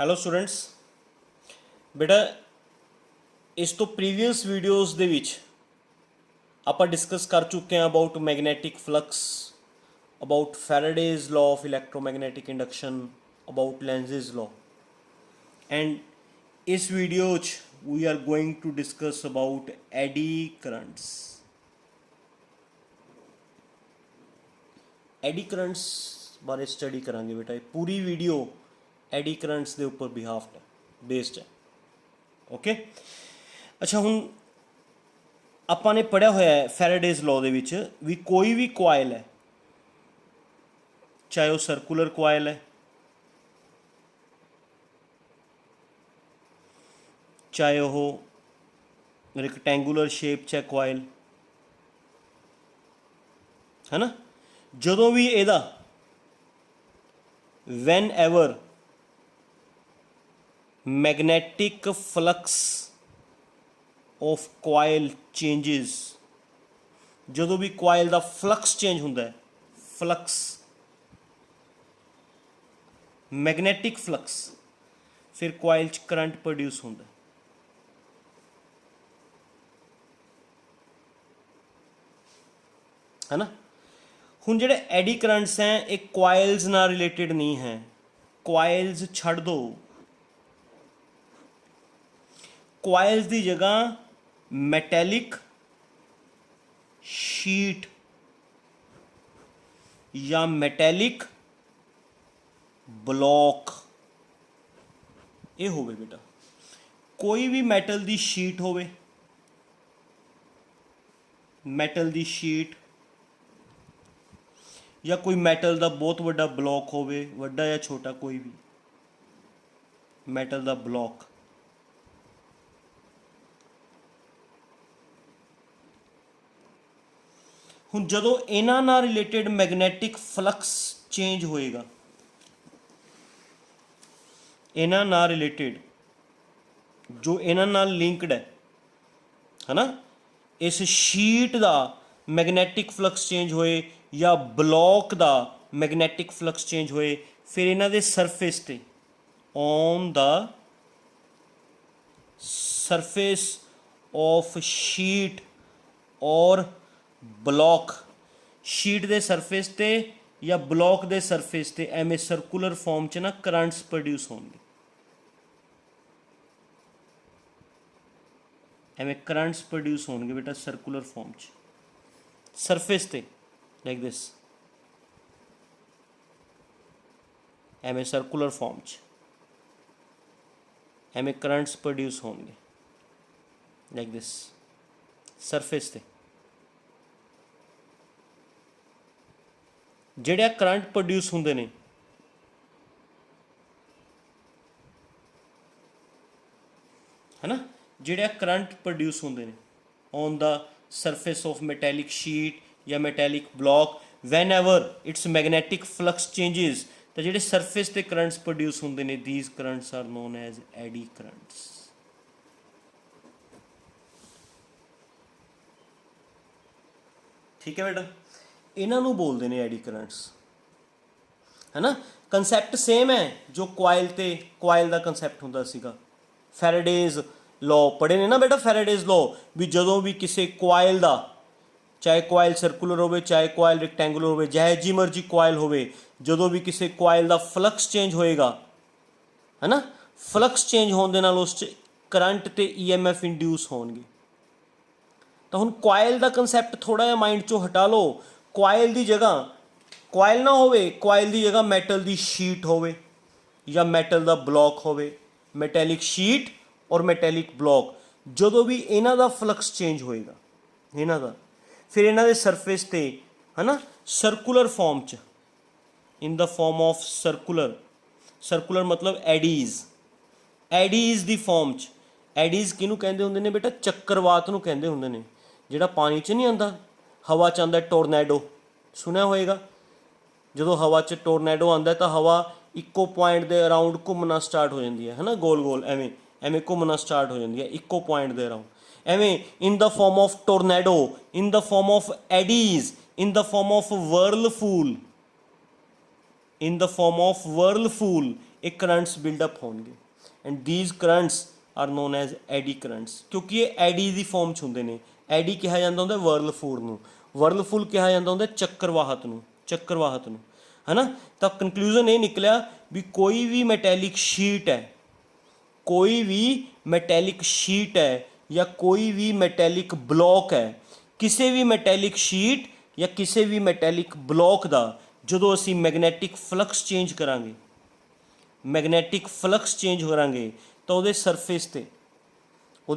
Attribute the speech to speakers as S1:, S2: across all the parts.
S1: Hello students, ਬੇਟਾ ਇਸ ਤੋਂ ਪ੍ਰੀਵੀਅਸ ਵੀਡੀਓਜ਼ ਦੇ ਵਿੱਚ ਆਪਾਂ ਡਿਸਕਸ ਕਰ ਚੁੱਕੇ ਹਾਂ about magnetic flux, about ਫੈਰਾਡੇਜ਼ law of electromagnetic induction, about ਲੈਂਜ਼ਜ਼ law. And ਇਸ ਵੀਡੀਓ 'ਚ ਵੀ are going to discuss about ਐਡੀ ਕਰੰਟਸ। ਐਡੀ ਕਰੰਟਸ ਬਾਰੇ ਸਟੱਡੀ ਕਰਾਂਗੇ ਬੇਟਾ। ਇਹ ਪੂਰੀ ਵੀਡੀਓ ਐਡੀ ਕਰੰਟਸ ਦੇ ਉੱਪਰ ਬਿਹਾਫ ਬੇਸਡ ਹੈ। ਓਕੇ, ਅੱਛਾ, ਹੁਣ ਆਪਾਂ ਨੇ ਪੜ੍ਹਿਆ ਹੋਇਆ ਹੈ ਫੈਰਾਡੇਜ਼ ਲਾਅ ਦੇ ਵਿੱਚ ਵੀ ਕੋਈ ਵੀ ਕੁਆਇਲ ਹੈ, ਚਾਹੇ ਉਹ ਸਰਕੂਲਰ ਕੁਆਇਲ ਹੈ, ਚਾਹੇ ਉਹ ਰੈਕਟੈਂਗੂਲਰ ਸ਼ੇਪ 'ਚ ਹੈ ਕੁਆਇਲ, ਹੈ ਨਾ, ਜਦੋਂ ਵੀ ਇਹਦਾ whenever magnetic flux of coil changes, ਜਦੋਂ ਵੀ ਕੁਆਇਲ ਦਾ ਫਲਕਸ ਚੇਂਜ ਹੁੰਦਾ ਹੈ, ਫਲਕਸ ਮੈਗਨੈਟਿਕ ਫਲਕਸ, ਫਿਰ ਕੁਆਇਲ 'ਚ ਕਰੰਟ ਪ੍ਰੋਡਿਊਸ ਹੁੰਦਾ ਹੈ ਨਾ। ਹੁਣ ਜਿਹੜੇ ਐਡੀ ਕਰੰਟਸ ਹੈ ਇਹ ਕੁਆਇਲਸ ਨਾਲ ਰਿਲੇਟਿਡ ਨਹੀਂ ਹੈ। ਕੁਆਇਲਸ ਛੱਡ ਦਿਓ, ਕੁਆਇਲਸ ਦੀ ਜਗ੍ਹਾ ਮੈਟੈਲਿਕ ਸ਼ੀਟ ਜਾਂ ਮੈਟੈਲਿਕ ਬਲੌਕ ਇਹ ਹੋਵੇ ਬੇਟਾ। ਕੋਈ ਵੀ ਮੈਟਲ ਦੀ ਸ਼ੀਟ ਹੋਵੇ, ਮੈਟਲ ਦੀ ਸ਼ੀਟ ਜਾਂ ਕੋਈ ਮੈਟਲ ਦਾ ਬਹੁਤ ਵੱਡਾ ਬਲੌਕ ਹੋਵੇ, ਵੱਡਾ ਜਾਂ ਛੋਟਾ ਕੋਈ ਵੀ ਮੈਟਲ ਦਾ ਬਲੌਕ, ਹੁਣ ਜਦੋਂ ਇਹਨਾਂ ਨਾਲ ਰਿਲੇਟਿਡ ਮੈਗਨੈਟਿਕ ਫਲਕਸ ਚੇਂਜ ਹੋਏਗਾ, ਇਹਨਾਂ ਨਾਲ ਰਿਲੇਟਿਡ ਜੋ ਇਹਨਾਂ ਨਾਲ ਲਿੰਕਡ ਹੈ ਨਾ, ਇਸ ਸ਼ੀਟ ਦਾ ਮੈਗਨੈਟਿਕ ਫਲਕਸ ਚੇਂਜ ਹੋਏ ਜਾਂ ਬਲੌਕ ਦਾ ਮੈਗਨੈਟਿਕ ਫਲਕਸ ਚੇਂਜ ਹੋਏ, ਫਿਰ ਇਹਨਾਂ ਦੇ ਸਰਫੇਸ ਤੇ on the surface of sheet ਔਰ ਬਲੌਕ, ਸ਼ੀਟ ਦੇ ਸਰਫੇਸ ਤੇ ਜਾਂ ਬਲੌਕ ਦੇ ਸਰਫੇਸ ਤੇ ਐਵੇਂ ਸਰਕੂਲਰ ਫਾਰਮ 'ਚ ਨਾ ਕਰੰਟਸ ਪ੍ਰੋਡਿਊਸ ਹੋਣਗੇ, ਐਵੇਂ ਕਰੰਟਸ ਪ੍ਰੋਡਿਊਸ ਹੋਣਗੇ ਬੇਟਾ ਸਰਕੂਲਰ ਫਾਰਮ 'ਚ, ਸਰਫੇਸ ਤੇ ਲਾਈਕ ਦਿਸ, ਐਵੇਂ ਸਰਕੂਲਰ ਫਾਰਮ 'ਚ ਐਵੇਂ ਕਰੰਟਸ ਪ੍ਰੋਡਿਊਸ ਹੋਣਗੇ ਲਾਈਕ ਦਿਸ ਸਰਫੇਸ ਤੇ। ਜਿਹੜੇ ਕਰੰਟ ਪ੍ਰੋਡਿਊਸ ਹੁੰਦੇ ਨੇ ਹੈ ਨਾ, ਜਿਹੜੇ ਕਰੰਟ ਪ੍ਰੋਡਿਊਸ ਹੁੰਦੇ ਨੇ on the surface of metallic sheet ਜਾਂ metallic block, whenever its magnetic flux changes, ਤਾਂ ਜਿਹੜੇ ਸਰਫੇਸ ਤੇ ਕਰੰਟਸ ਪ੍ਰੋਡਿਊਸ ਹੁੰਦੇ ਨੇ, these currents are known as eddy currents. ਠੀਕ ਹੈ ਬੇਟਾ, ਇਹਨਾਂ ਨੂੰ ਬੋਲਦੇ ਨੇ ਐਡੀ ਕਰੰਟਸ, ਹੈ ਨਾ। ਕੰਸੈਪਟ ਸੇਮ ਹੈ ਜੋ ਕੁਆਇਲ ਤੇ ਕੁਆਇਲ ਦਾ ਕੰਸੈਪਟ ਹੁੰਦਾ ਸੀਗਾ। ਫੈਰਾਡੇਜ਼ ਲਾਅ ਪੜ੍ਹੇ ਨੇ ਨਾ ਬੇਟਾ, ਫੈਰਾਡੇਜ਼ ਲਾਅ ਵੀ ਜਦੋਂ ਵੀ ਕਿਸੇ ਕੁਆਇਲ ਦਾ, ਚਾਹੇ ਕੁਆਇਲ ਸਰਕੂਲਰ ਹੋਵੇ ਚਾਹੇ ਕੁਆਇਲ ਰੈਕਟੈਂਗੂਲਰ ਹੋਵੇ, ਜਿਹੇ ਜੀ ਮਰਜੀ ਕੁਆਇਲ ਹੋਵੇ, ਜਦੋਂ ਵੀ ਕਿਸੇ ਕੁਆਇਲ ਦਾ ਫਲਕਸ ਚੇਂਜ ਹੋਏਗਾ, ਹੈ ਨਾ, ਫਲਕਸ ਚੇਂਜ ਹੋਣ ਦੇ ਨਾਲ ਉਸ 'ਚ ਕਰੰਟ ਤੇ EMF ਇੰਡਿਊਸ ਹੋਣਗੇ। ਤਾਂ ਹੁਣ ਕੁਆਇਲ ਦਾ ਕੰਸੈਪਟ ਥੋੜ੍ਹਾ ਜਿਹਾ ਮਾਈਂਡ 'ਚੋਂ ਹਟਾ ਲਓ। ਕੁਆਇਲ ਦੀ ਜਗ੍ਹਾ ਕੁਆਇਲ ਨਾ ਹੋਵੇ, ਕੁਆਇਲ ਦੀ ਜਗ੍ਹਾ ਮੈਟਲ ਦੀ ਸ਼ੀਟ ਹੋਵੇ ਜਾਂ ਮੈਟਲ ਦਾ ਬਲੌਕ ਹੋਵੇ, ਮੈਟੈਲਿਕ ਸ਼ੀਟ ਔਰ ਮੈਟੈਲਿਕ ਬਲੌਕ। ਜਦੋਂ ਵੀ ਇਹਨਾਂ ਦਾ ਫਲਕਸ ਚੇਂਜ ਹੋਏਗਾ, ਇਹਨਾਂ ਦਾ, ਫਿਰ ਇਹਨਾਂ ਦੇ ਸਰਫੇਸ ਤੇ, ਹੈ ਨਾ, ਸਰਕੂਲਰ ਫਾਰਮ 'ਚ, ਇਨ the form of circular, circular ਮਤਲਬ ਐਡੀਜ਼, ਐਡੀਜ਼ ਦੀ ਫਾਰਮ 'ਚ। ਐਡੀਜ਼ ਕਿਹਨੂੰ ਕਹਿੰਦੇ ਹੁੰਦੇ ਨੇ ਬੇਟਾ? ਚੱਕਰਵਾਤ ਨੂੰ ਕਹਿੰਦੇ ਹੁੰਦੇ ਨੇ। ਜਿਹੜਾ ਪਾਣੀ 'ਚ ਨਹੀਂ ਆਉਂਦਾ, ਹਵਾ 'ਚ ਆਉਂਦਾ ਟੋਰਨੈਡੋ, ਸੁਣਿਆ ਹੋਏਗਾ। ਜਦੋਂ ਹਵਾ 'ਚ ਟੋਰਨੈਡੋ ਆਉਂਦਾ ਤਾਂ ਹਵਾ ਇੱਕੋ ਪੁਆਇੰਟ ਦੇ ਅਰਾਊਂਡ ਘੁੰਮਣਾ ਸਟਾਰਟ ਹੋ ਜਾਂਦੀ ਹੈ ਨਾ, ਗੋਲ ਗੋਲ ਐਵੇਂ ਐਵੇਂ ਘੁੰਮਣਾ ਸਟਾਰਟ ਹੋ ਜਾਂਦੀ ਹੈ ਇੱਕੋ ਪੁਆਇੰਟ ਦੇ ਅਰਾਊਂਡ। ਐਵੇਂ in the form of tornado, in the form of eddies, in the form of whirlpool, in the form of whirlpool ਇਹ ਕਰੰਟਸ ਬਿਲਡਅਪ ਹੋਣਗੇ and these currents are known as eddy currents ਕਿਉਂਕਿ ਇਹ ਐਡੀ ਦੀ farm 'ਚ ਹੁੰਦੇ ਨੇ। ਐਡੀ ਕਿਹਾ ਜਾਂਦਾ ਹੁੰਦਾ whirlpool ਨੂੰ, whirlpool ਕਿਹਾ ਜਾਂਦਾ ਹੁੰਦਾ ਚੱਕਰਵਾਹਟ ਨੂੰ, ਚੱਕਰਵਾਹਟ ਨੂੰ, ਹੈ ਨਾ। ਤਾਂ ਕੰਕਲੂਜਨ ਇਹ ਨਿਕਲਿਆ ਵੀ ਕੋਈ ਵੀ ਮੈਟੈਲਿਕ ਸ਼ੀਟ ਹੈ, ਕੋਈ ਵੀ ਮੈਟੈਲਿਕ ਸ਼ੀਟ ਹੈ ਜਾਂ ਕੋਈ ਵੀ ਮੈਟੈਲਿਕ ਬਲੌਕ ਹੈ, ਕਿਸੇ ਵੀ ਮੈਟੈਲਿਕ ਸ਼ੀਟ ਜਾਂ ਕਿਸੇ ਵੀ ਮੈਟੈਲਿਕ ਬਲੌਕ ਦਾ ਜਦੋਂ ਅਸੀਂ ਮੈਗਨੈਟਿਕ ਫਲਕਸ ਚੇਂਜ ਕਰਾਂਗੇ, ਮੈਗਨੈਟਿਕ ਫਲਕਸ ਚੇਂਜ ਕਰਾਂਗੇ ਤਾਂ ਉਹਦੇ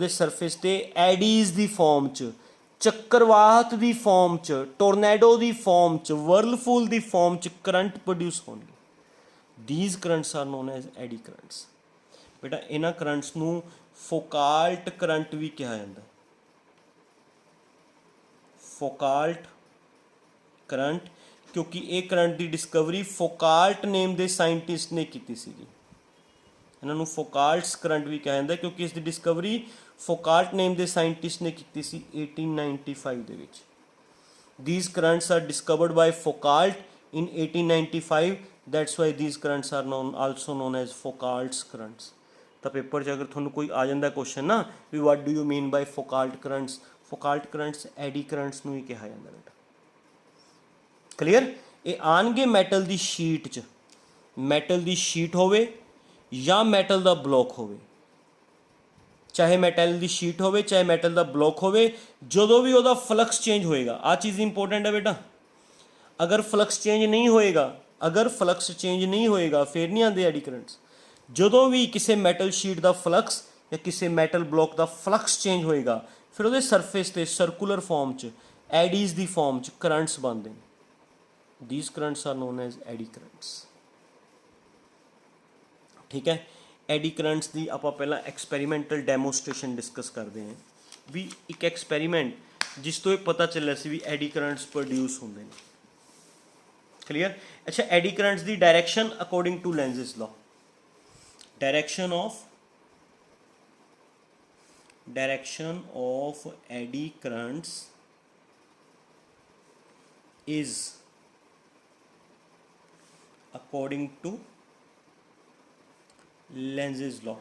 S1: ਸਰਫੇਸ ਤੇ ਐਡੀਜ਼ ਦੀ ਫਾਰਮ 'ਚ, ਚੱਕਰਵਾਹਟ ਦੀ ਫਾਰਮ 'ਚ, ਟੋਰਨੈਡੋ ਦੀ ਫਾਰਮ 'ਚ, ਵਰਲਫੂਲ ਦੀ ਫਾਰਮ 'ਚ ਕਰੰਟ ਪ੍ਰੋਡਿਊਸ ਹੋਣਗੇ। these currents are known as eddy currents। ਬੇਟਾ ਇਹਨਾਂ ਕਰੰਟਸ ਨੂੰ ਫੋਕਾਲਟ ਕਰੰਟ ਵੀ ਕਿਹਾ ਜਾਂਦਾ। ਫੋਕਾਲਟ ਕਰੰਟ ਕਿਉਂਕਿ ਇਹ ਕਰੰਟ ਦੀ ਡਿਸਕਵਰੀ ਫੋਕਾਲਟ ਨੇਮ ਦੇ ਸਾਇੰਟਿਸਟ ਨੇ ਕੀਤੀ ਸੀਗੀ। ਇਹਨਾਂ ਨੂੰ ਫੋਕਾਲਟਸ ਕਰੰਟ ਵੀ ਕਿਹਾ ਜਾਂਦਾ ਕਿਉਂਕਿ ਇਸ ਦੀ ਡਿਸਕਵਰੀ ਫੋਕਾਲਟ ਨੇਮ ਦੇ ਸਾਇੰਟਿਸਟ ਨੇ ਕੀਤੀ ਸੀ 1895 ਦੇ ਵਿੱਚ। these currents are discovered by Foucault in 1895, that's why these currents are also known as Foucault's currents। ਤਾਂ ਪੇਪਰ 'ਚ ਅਗਰ ਤੁਹਾਨੂੰ ਕੋਈ ਆ ਜਾਂਦਾ ਕੁਐਸਚਨ ਨਾ ਵੀ what do you mean by Foucault currents, Foucault currents ਐਡੀ ਕਰੰਟਸ ਨੂੰ ਹੀ ਕਿਹਾ ਜਾਂਦਾ ਬੇਟਾ। ਕਲੀਅਰ? ਇਹ ਆਣਗੇ ਮੈਟਲ ਦੀ ਸ਼ੀਟ 'ਚ, ਮੈਟਲ ਦੀ ਸ਼ੀਟ ਹੋਵੇ ਜਾਂ ਮੈਟਲ ਦਾ ਬਲੌਕ ਹੋਵੇ, ਚਾਹੇ ਮੈਟਲ ਦੀ ਸ਼ੀਟ ਹੋਵੇ ਚਾਹੇ ਮੈਟਲ ਦਾ ਬਲੌਕ ਹੋਵੇ, ਜਦੋਂ ਵੀ ਉਹਦਾ ਫਲਕਸ ਚੇਂਜ ਹੋਏਗਾ, ਆਹ ਚੀਜ਼ ਇੰਪੋਰਟੈਂਟ ਹੈ ਬੇਟਾ। ਅਗਰ ਫਲਕਸ ਚੇਂਜ ਨਹੀਂ ਹੋਏਗਾ, ਅਗਰ ਫਲਕਸ ਚੇਂਜ ਨਹੀਂ ਹੋਏਗਾ ਫਿਰ ਨਹੀਂ ਆਉਂਦੇ ਐਡੀ ਕਰੰਟਸ। ਜਦੋਂ ਵੀ ਕਿਸੇ ਮੈਟਲ ਸ਼ੀਟ ਦਾ ਫਲਕਸ ਜਾਂ ਕਿਸੇ ਮੈਟਲ ਬਲੌਕ ਦਾ ਫਲਕਸ ਚੇਂਜ ਹੋਏਗਾ ਫਿਰ ਉਹਦੇ ਸਰਫੇਸ ਤੇ ਸਰਕੂਲਰ ਫਾਰਮ 'ਚ, ਐਡੀਜ਼ ਦੀ ਫਾਰਮ 'ਚ ਕਰੰਟਸ ਬਣਦੇ ਨੇ। these currents are known as eddy currents। ਠੀਕ ਹੈ, ਐਡੀ ਕਰੰਟਸ ਦੀ ਆਪਾਂ ਪਹਿਲਾਂ ਐਕਸਪੈਰੀਮੈਂਟਲ ਡੈਮੋਸਟ੍ਰੇਸ਼ਨ ਡਿਸਕਸ ਕਰਦੇ ਹਾਂ ਵੀ ਇੱਕ ਐਕਸਪੈਰੀਮੈਂਟ ਜਿਸ ਤੋਂ ਇਹ ਪਤਾ ਚੱਲਿਆ ਸੀ ਵੀ ਐਡੀ ਕਰੰਟਸ ਪ੍ਰੋਡਿਊਸ ਹੁੰਦੇ ਨੇ। ਕਲੀਅਰ? ਅੱਛਾ, ਐਡੀ ਕਰੰਟਸ ਦੀ direction according to Lenz's law, direction of eddy currents is according to Lenz's law।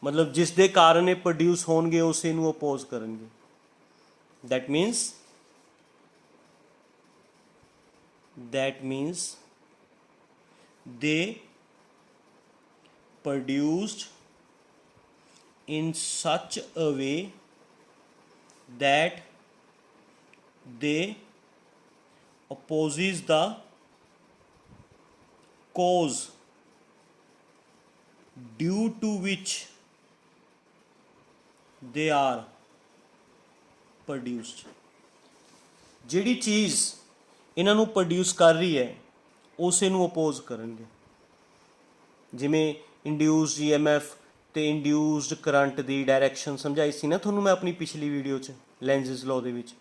S1: मतलब जिस दे कारण ये प्रोड्यूस होंगे उसे नू अपोज करेंगे। that means they produced in such a way that they opposes the cause due to which they are produced। ਜਿਹੜੀ ਚੀਜ਼ ਇਹਨਾਂ ਨੂੰ ਪ੍ਰੋਡਿਊਸ ਕਰ ਰਹੀ ਹੈ ਉਸੇ ਨੂੰ ਅਪੋਜ਼ ਕਰਨਗੇ। ਜਿਵੇਂ ਇੰਡਿਊਸਡ EMF ਤੇ ਇੰਡਿਊਸਡ ਕਰੰਟ ਦੀ ਡਾਇਰੈਕਸ਼ਨ ਸਮਝਾਈ ਸੀ ਨਾ ਤੁਹਾਨੂੰ ਮੈਂ ਆਪਣੀ ਪਿਛਲੀ ਵੀਡੀਓ 'ਚ ਲੈਂਜ਼ਸ ਲਾਅ ਦੇ ਵਿੱਚ,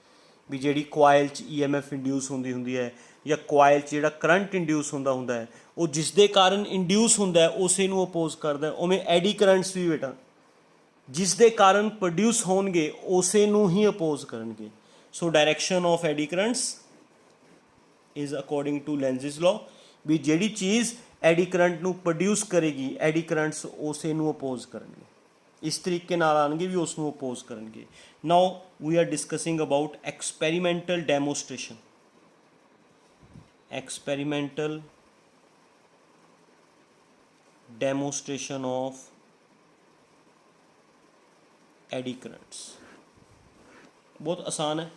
S1: ਵੀ ਜਿਹੜੀ ਕੁਆਇਲ 'ਚ EMF ਇੰਡਿਊਸ ਹੁੰਦੀ ਹੈ ਜਾਂ ਕੁਆਇਲ 'ਚ ਜਿਹੜਾ ਕਰੰਟ ਇੰਡਿਊਸ ਹੁੰਦਾ ਹੈ ਉਹ ਜਿਸ ਦੇ ਕਾਰਨ ਇੰਡਿਊਸ ਹੁੰਦਾ ਹੈ ਉਸੇ ਨੂੰ ਅਪੋਜ਼ ਕਰਦਾ। ਉਵੇਂ ਐਡੀ ਕਰੰਟਸ ਵੀ ਬੇਟਾ ਜਿਸ ਦੇ ਕਾਰਨ ਪ੍ਰੋਡਿਊਸ ਹੋਣਗੇ ਉਸੇ ਨੂੰ ਹੀ ਅਪੋਜ਼ ਕਰਨਗੇ। ਸੋ direction of eddy ਕਰੰਟਸ is according to Lenz's law, ਵੀ ਜਿਹੜੀ ਚੀਜ਼ ਐਡੀ ਕਰੰਟ ਨੂੰ ਪ੍ਰੋਡਿਊਸ ਕਰੇਗੀ ਐਡੀ ਕਰੰਟਸ ਉਸੇ ਨੂੰ ਅਪੋਜ਼ ਕਰਨਗੇ। ਇਸ ਤਰੀਕੇ ਨਾਲ ਆਉਣਗੇ ਵੀ ਉਸ ਨੂੰ ਅਪੋਜ਼ ਕਰਨਗੇ। Now we are discussing about experimental demonstration. Experimental demonstration of eddy currents बहुत आसान है।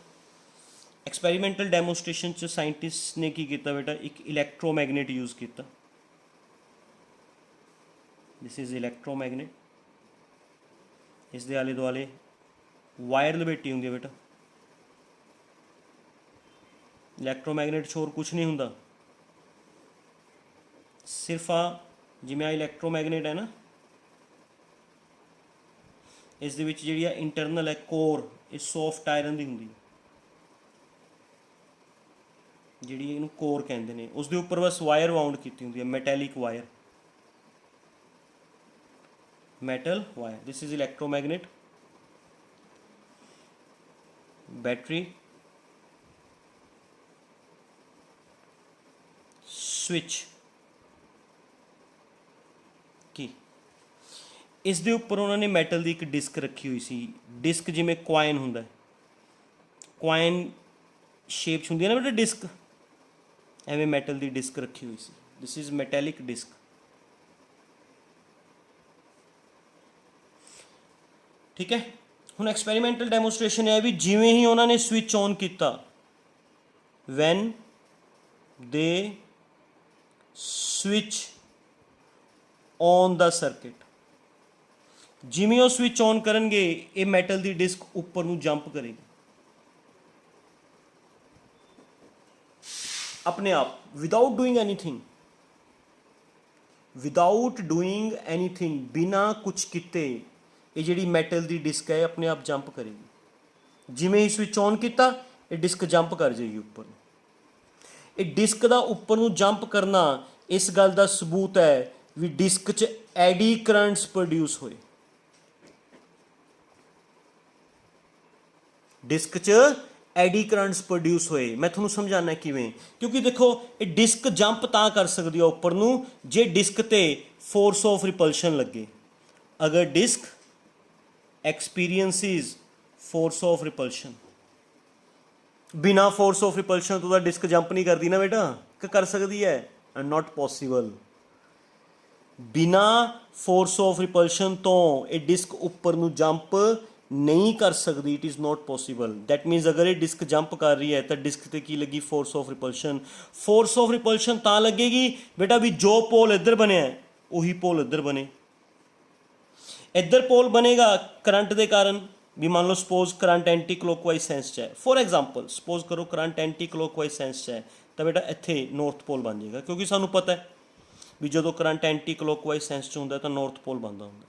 S1: एक्सपेरिमेंटल डेमोस्ट्रेशन च साइंटिस्ट ने की किया बेटा, एक इलैक्ट्रोमैगनेट यूज़ किया। दिस इज़ इलैक्ट्रोमैगनेट, इस दे आले दुआले वायर लपेटी होंगी बेटा। इलैक्ट्रोमैगनेट च होर कुछ नहीं हुंदा, सिर्फ जिवें आ इलैक्ट्रोमैगनेट है ना, इस दे विच जिहड़ी इंटरनल है कोर, ये सॉफ्ट आयरन दी हुंदी, जिहड़ी इहनूं कोर कहंदे ने। उस दे उपर बस वायर वाउंड कीती हुंदी है, metallic wire, metal wire. This is electromagnet. Battery, switch, ਕੀ ਇਸ ਦੇ ਉੱਪਰ ਉਹਨਾਂ ਨੇ ਮੈਟਲ ਦੀ ਇੱਕ ਡਿਸਕ ਰੱਖੀ ਹੋਈ ਸੀ। ਡਿਸਕ ਜਿਵੇਂ ਕੁਆਇਨ ਹੁੰਦਾ, ਕੁਆਇਨ ਸ਼ੇਪ 'ਚ ਹੁੰਦੀ ਹੈ ਨਾ ਬੇਟਾ ਡਿਸਕ, ਐਵੇਂ ਮੈਟਲ ਦੀ ਡਿਸਕ ਰੱਖੀ ਹੋਈ ਸੀ। This is metallic disc. ਠੀਕ ਹੈ, ਹੁਣ ਐਕਸਪੈਰੀਮੈਂਟਲ ਡੈਮੋਸਟ੍ਰੇਸ਼ਨ ਹੈ ਵੀ ਜਿਵੇਂ ਹੀ ਉਹਨਾਂ ਨੇ ਸਵਿਚ ਔਨ ਕੀਤਾ, ਵੈਨ ਦੇ ਸਵਿਚ ਔਨ ਦਾ ਸਰਕਿਟ, ਜਿਵੇਂ ਉਹ ਸਵਿਚ ਔਨ ਕਰਨਗੇ ਇਹ ਮੈਟਲ ਦੀ ਡਿਸਕ ਉੱਪਰ ਨੂੰ ਜੰਪ ਕਰੇਗੀ ਆਪਣੇ ਆਪ, without doing anything, without doing anything, ਬਿਨਾਂ ਕੁਛ ਕੀਤੇ ਇਹ ਜਿਹੜੀ ਮੈਟਲ ਦੀ ਡਿਸਕ ਹੈ ਆਪਣੇ ਆਪ ਜੰਪ ਕਰੇਗੀ। ਜਿਵੇਂ ਹੀ ਸਵਿਚ ਔਨ ਕੀਤਾ ਇਹ ਡਿਸਕ ਜੰਪ ਕਰ ਜਾਏਗੀ ਉੱਪਰ ਨੂੰ। ਇਹ ਡਿਸਕ ਦਾ ਉੱਪਰ ਨੂੰ ਜੰਪ ਕਰਨਾ ਇਸ ਗੱਲ ਦਾ ਸਬੂਤ ਹੈ ਵੀ ਡਿਸਕ 'ਚ ਐਡੀ ਕਰੰਟਸ ਪ੍ਰੋਡਿਊਸ ਹੋਏ। ਡਿਸਕ 'ਚ ਐਡੀ ਕਰੰਟਸ ਪ੍ਰੋਡਿਊਸ ਹੋਏ। ਮੈਂ ਤੁਹਾਨੂੰ ਸਮਝਾਉਣਾ ਕਿਵੇਂ, ਕਿਉਂਕਿ ਦੇਖੋ ਇਹ ਡਿਸਕ ਜੰਪ ਤਾਂ ਕਰ ਸਕਦੀ ਹੈ ਉੱਪਰ ਨੂੰ ਜੇ ਡਿਸਕ ਤੇ ਫੋਰਸ ਆਫ ਰਿਪਲਸ਼ਨ ਲੱਗੇ। ਅਗਰ disc experiences force of repulsion, ਬਿਨਾ ਫੋਰਸ ਆਫ ਰਿਪਲਸ਼ਨ ਤੋਂ ਤਾਂ ਡਿਸਕ ਜੰਪ ਨਹੀਂ ਕਰਦੀ ਨਾ ਬੇਟਾ, ਕਿ ਕਰ ਸਕਦੀ ਹੈ? Not possible. ਬਿਨਾ ਫੋਰਸ ਆਫ ਰਿਪਲਸ਼ਨ ਤੋਂ ਇਹ ਡਿਸਕ ਉੱਪਰ ਨੂੰ ਜੰਪ ਨਹੀਂ ਕਰ ਸਕਦੀ। It is not possible. That means ਅਗਰ ਇਹ ਡਿਸਕ ਜੰਪ ਕਰ ਰਹੀ ਹੈ ਤਾਂ ਡਿਸਕ ਤੇ ਕੀ ਲੱਗੀ? Force of repulsion. Force of repulsion ਤਾਂ ਲੱਗੇਗੀ ਬੇਟਾ ਵੀ ਜੋ ਪੋਲ ਇੱਧਰ ਬਣਿਆ ਉਹੀ ਪੋਲ ਇੱਧਰ ਬਣੇ। ਇੱਧਰ ਪੋਲ ਬਣੇਗਾ ਕਰੰਟ ਦੇ ਕਾਰਨ, ਵੀ ਮੰਨ ਲਓ suppose current anti clockwise sense 'ਚ ਹੈ। ਫੋਰ ਐਗਜ਼ਾਮਪਲ ਸਪੋਜ਼ ਕਰੋ ਕਰੰਟ ਐਂਟੀ ਕਲੋਕਵਾਈਜ਼ ਸੈਂਸ 'ਚ ਹੈ ਤਾਂ ਬੇਟਾ ਇੱਥੇ ਨੌਰਥ ਪੋਲ ਬਣ ਜਾਏਗਾ, ਕਿਉਂਕਿ ਸਾਨੂੰ ਪਤਾ ਹੈ ਵੀ ਜਦੋਂ ਕਰੰਟ ਐਂਟੀ ਕਲੋਕਵਾਈਜ਼ ਸੈਂਸ 'ਚ ਹੁੰਦਾ ਤਾਂ ਨੌਰਥ ਪੋਲ ਬਣਦਾ ਹੁੰਦਾ,